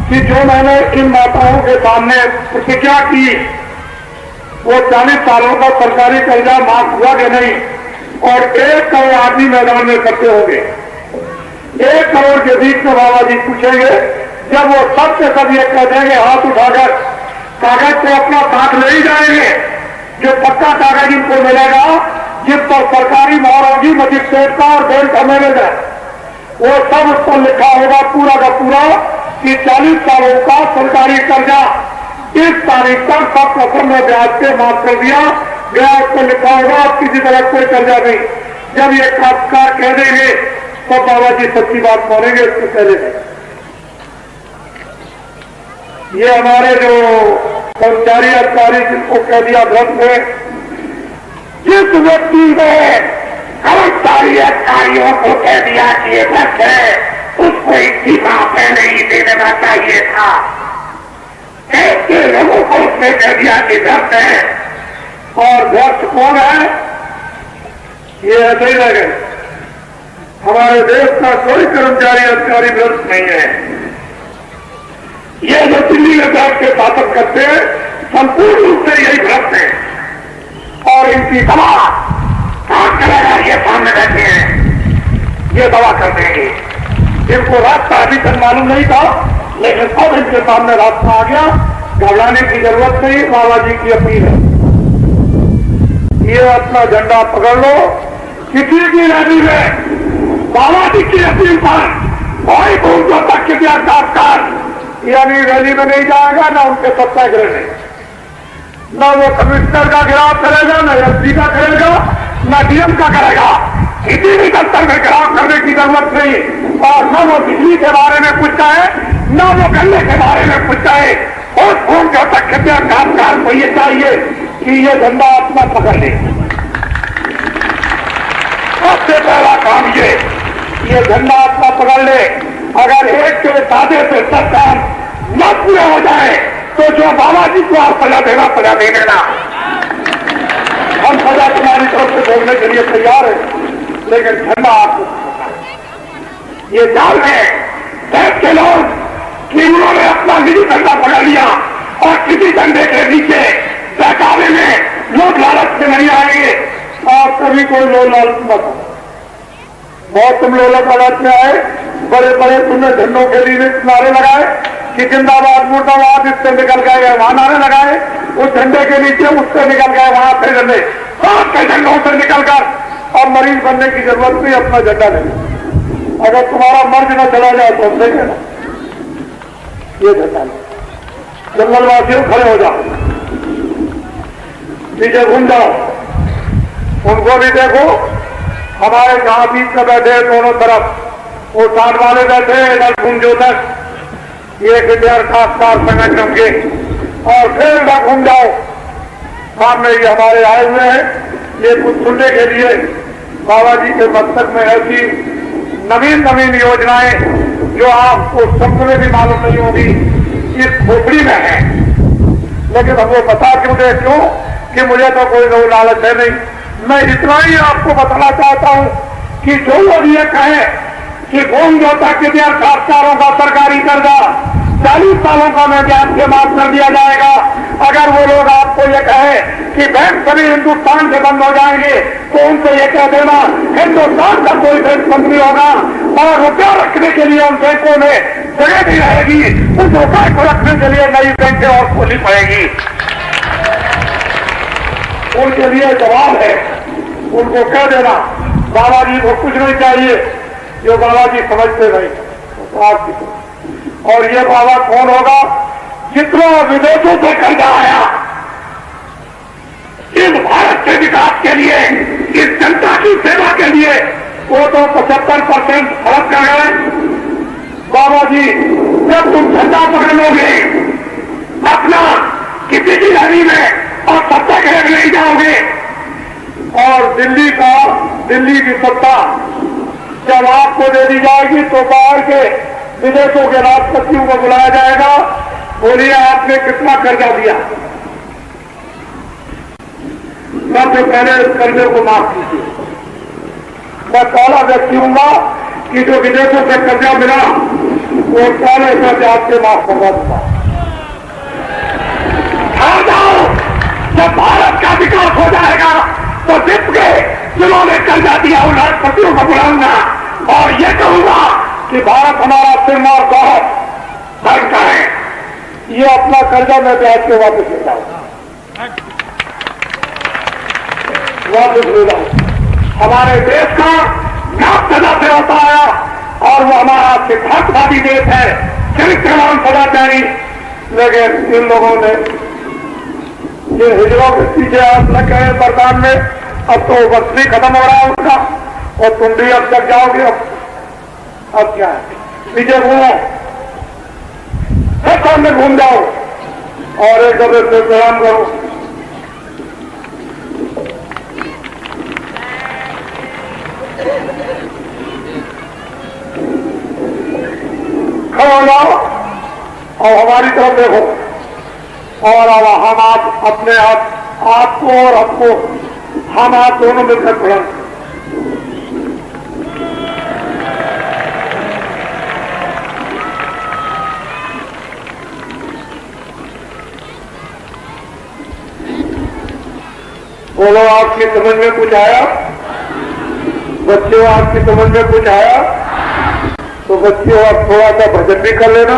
[SPEAKER 2] कि जो मैंने इन माताओं के सामने प्रतिज्ञा की, वो 40 सालों का सरकारी कर्जा माफ हुआ कि नहीं, और 1 करोड़ आदमी मैदान में इकट्ठे होंगे। 1 करोड़ के बीच में बाबा जी पूछेंगे, जब वो सब के सब ये कह देंगे हाथ उठाकर, कागज को अपना साथ ले ही जाएंगे, जो पक्का कागज इनको मिलेगा जिस पर सरकारी मोहर होगी मजिस्ट्रेट का और बैंक का मैनेजर, वो सब उस पर लिखा होगा पूरा का पूरा कि 40 सालों का सरकारी कर्जा इस तारीख तक सब कसम में ब्याज पे माफ कर दिया गया। उस पर लिखा होगा अब किसी तरह कोई कर्जा नहीं। जब ये खासकार कह देंगे तो बाबा जी सच्ची बात मानेंगे, इसको कह देंगे। ये हमारे जो कर्मचारी अधिकारी जिनको कह दिया भ्रष्ट है, जिस व्यक्ति ने कर्मचारी अधिकारियों को कह दिया कि ये भ्रष्ट है, उसको इस्तीफा पहले ही दे देना चाहिए था। ऐसे लोगों को उसने कह दिया कि व्यर्थ है, और व्यर्थ कौन है? ये ऐसे ही लगे। हमारे देश का कोई कर्मचारी अधिकारी व्यर्थ नहीं है। ये जो दिल्ली में बैठ के शासन करते हैं संपूर्ण रूप से यही भ्रष्ट है, और इनकी दवा काम करेगा ये सामने बैठे हैं, ये दवा कर देंगे। इनको रास्ता अभी तक मालूम नहीं था, लेकिन अब इनके सामने रास्ता आ गया। घबराने की जरूरत नहीं, बाबा जी की अपील है। ये अपना झंडा पकड़ लो, किसी की रैली में बाबा जी की अपील पर कोई भूल तक के यानी रैली में नहीं जाएगा, ना उनके सत्याग्रह में, ना वो कमिश्नर का गिराव करेगा, ना एसपी का करेगा, ना डीएम का करेगा। किसी भी दफ्तर में गिराव करने की जरूरत नहीं, और न वो बिजली के बारे में पूछता है, न वो गन्ने के बारे में पूछता है। और फोन जो तक कामकाज को ये चाहिए कि ये झंडा अपना पकड़ ले। सबसे पहला काम ये झंडा अपना पकड़ ले। अगर एक के दादे से सब काम न पूरे हो जाए तो जो बाबा जी को आप सजा देना, सजा दे देना। हम सजा तुम्हारी तरफ से बोलने के लिए तैयार है, लेकिन झंडा आपको ये जाल है देश के लोग कि उन्होंने अपना निजी झंडा पकड़ लिया, और किसी झंडे के नीचे बहकावे में लोग लालच में नहीं आएंगे। और कभी कोई लोग लालच मत, बहुत तुम लोग लालच में आए, बड़े बड़े तुमने झंडों के लिए नारे लगाए कि जिंदाबाद मुर्दाबाद, इससे निकल गए वहां नारे लगाए, उस झंडे के नीचे उससे निकल गए वहां फिर झंडे, सात के झंडों से निकलकर। और मरीज बनने की जरूरत नहीं, अपना झंडा ले। अगर तुम्हारा मर्ज न चला जाए तो हमसे कहना, ये झंडा लो। जंगलवासियों खड़े हो जाओ, पीछे घूम जाओ, उनको भी देखो। हमारे जहां बीच में बैठे दोनों तरफ, वो साथ वाले बैठे इधर घूमजो तक, ये किधर खासकार संगठन के, और फिर इधर घूम जाओ। सामने ये हमारे आए हुए हैं, ये कुछ सुनने के लिए बाबा जी के मस्तक में ऐसी नवीन नवीन योजनाएं जो आपको शब्द में भी मालूम नहीं होगी, इस खोपड़ी में है। लेकिन हम वो बता क्यों दे, क्यों कि मुझे तो कोई लोग लालच है नहीं। मैं इतना ही आपको बताना चाहता हूं कि जो लोग ये कहे कि भूमि जोता के खासकारों का सरकारी कर्जा 40 सालों का में ब्याज से माफ कर दिया जाएगा, अगर वो लोग आपको ये कहे कि बैंक सभी हिंदुस्तान से बंद हो जाएंगे, तो उनसे ये कह देना हिंदुस्तान का कोई बैंक बंद नहीं होगा, और रुपया रखने के लिए उन बैंकों में जगह नहीं रहेगी। उस रुपये को रखने के लिए नई बैंकें और खोलनी पड़ेगी। उनके लिए जवाब है, उनको कह देना बाबा जी को कुछ नहीं चाहिए, जो बाबा जी समझते नहीं तो आपकी। और ये बाबा कौन होगा? जितना विदेशों से कर्जा आया इस भारत के विकास के लिए, इस जनता की सेवा के लिए, वो तो 75% खर्च कर गए। बाबा जी जब तुम झंडा पकड़ लोगे अपना किसी की रैली में और सत्याग्रह नहीं जाओगे, और दिल्ली की सत्ता जब आपको दे दी जाएगी तो बाहर के विदेशों के राष्ट्रपतियों को बुलाया जाएगा। बोलिए आपने कितना कर्जा दिया, सबसे पहले इस कर्जे को माफ कीजिए। मैं पहला व्यक्ति हूंगा कि जो विदेशों से कर्जा मिला वो पहले कर्जा आपसे माफ करवा दूंगा। आ जाओ, जब भारत का विकास हो जाएगा तो विश्व के जिन्होंने कर्जा दिया उन राष्ट्रपतियों को बुलाऊंगा और ये कहूंगा कि भारत हमारा सिर और गौरव धर्म का है, ये अपना कर्जा मैं ब्याज के वापस ले जाऊंगा, वापस ले जाऊंगा। हमारे देश का नाम सदा से होता आया और वो हमारा सिद्धांतवादी देश है, चरित्रवान सदाचारी। लेकिन इन लोगों ने ये हिजरों के पीछे आप लग गए बरदान में, अब तो वस्ती खत्म हो रहा है उनका, और तुम भी अब तक जाओगे। अब क्या है, पीछे घूमो, सब सामने घूम जाओ और एक दूसरे से प्रणाम करो।
[SPEAKER 1] और हमारी तरफ देखो। और अब हम आप अपने आपको और हमको हम आप दोनों मिलकर खड़ा। बोलो, आपकी समझ में कुछ आया? बच्चों, आपकी समझ में कुछ आया? तो बच्चों, आप थोड़ा सा भजन भी कर लेना।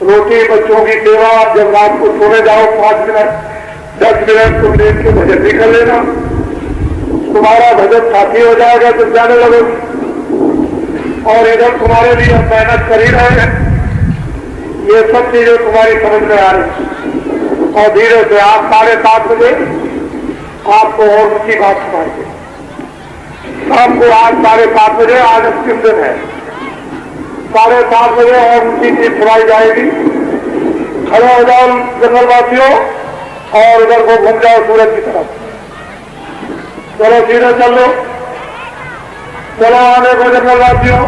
[SPEAKER 1] रोटी बच्चों की सेवा, जब रात को सोने जाओ 5 मिनट 10 मिनट तुम लेट के भजन भी कर लेना। तुम्हारा भजन साथी हो जाएगा जब जाने लगोगे। और इधर तुम्हारे लिए हम मेहनत कर ही रहे हैं। ये सब चीजें तुम्हारी समझ में आ रही। और धीरे से आप 7:30 बजे आपको और ऊंची बात सुनाएंगे। आपको आज 7:30 बजे, आज अंतिम दिन है, 7:30 बजे और ऊंची चीज सुनाई जाएगी। खड़े हो जाओ जंगलवासियों और उधर को घूम जाओ सूरज की तरफ। चलो सीधे चलो, चलो आने को जंगलवासियों।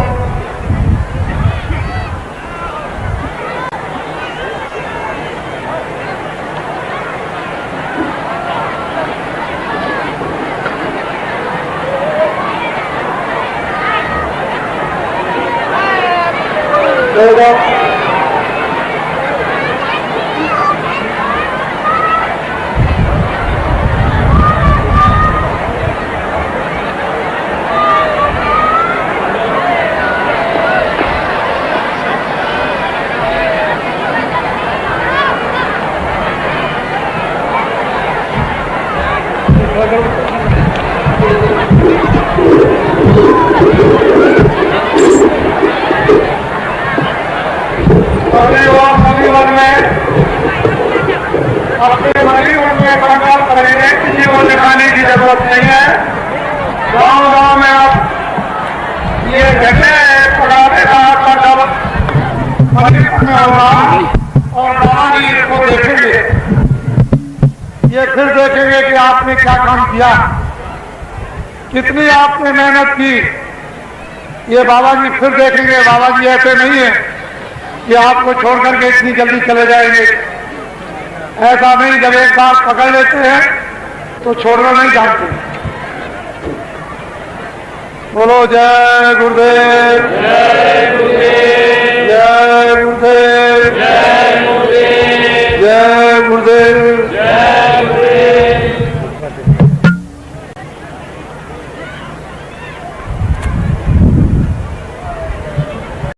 [SPEAKER 1] अपने भाई उनमें प्रकार करेंगे, किसी को दिखाने की जरूरत नहीं है। गांव गांव में आप ये घटे पढ़ाने का आपका में होगा और रानी इसको देखेंगे। ये फिर देखेंगे कि आपने क्या काम किया, कितनी आपने मेहनत की। ये बाबा जी फिर देखेंगे। बाबा जी ऐसे नहीं है कि आपको छोड़ करके इतनी जल्दी चले जाएंगे। ऐसा नहीं, जब एक बार पकड़ लेते हैं तो छोड़ना नहीं जानते। बोलो जय गुरुदेव, जय गुरुदेव, जय गुरुदेव।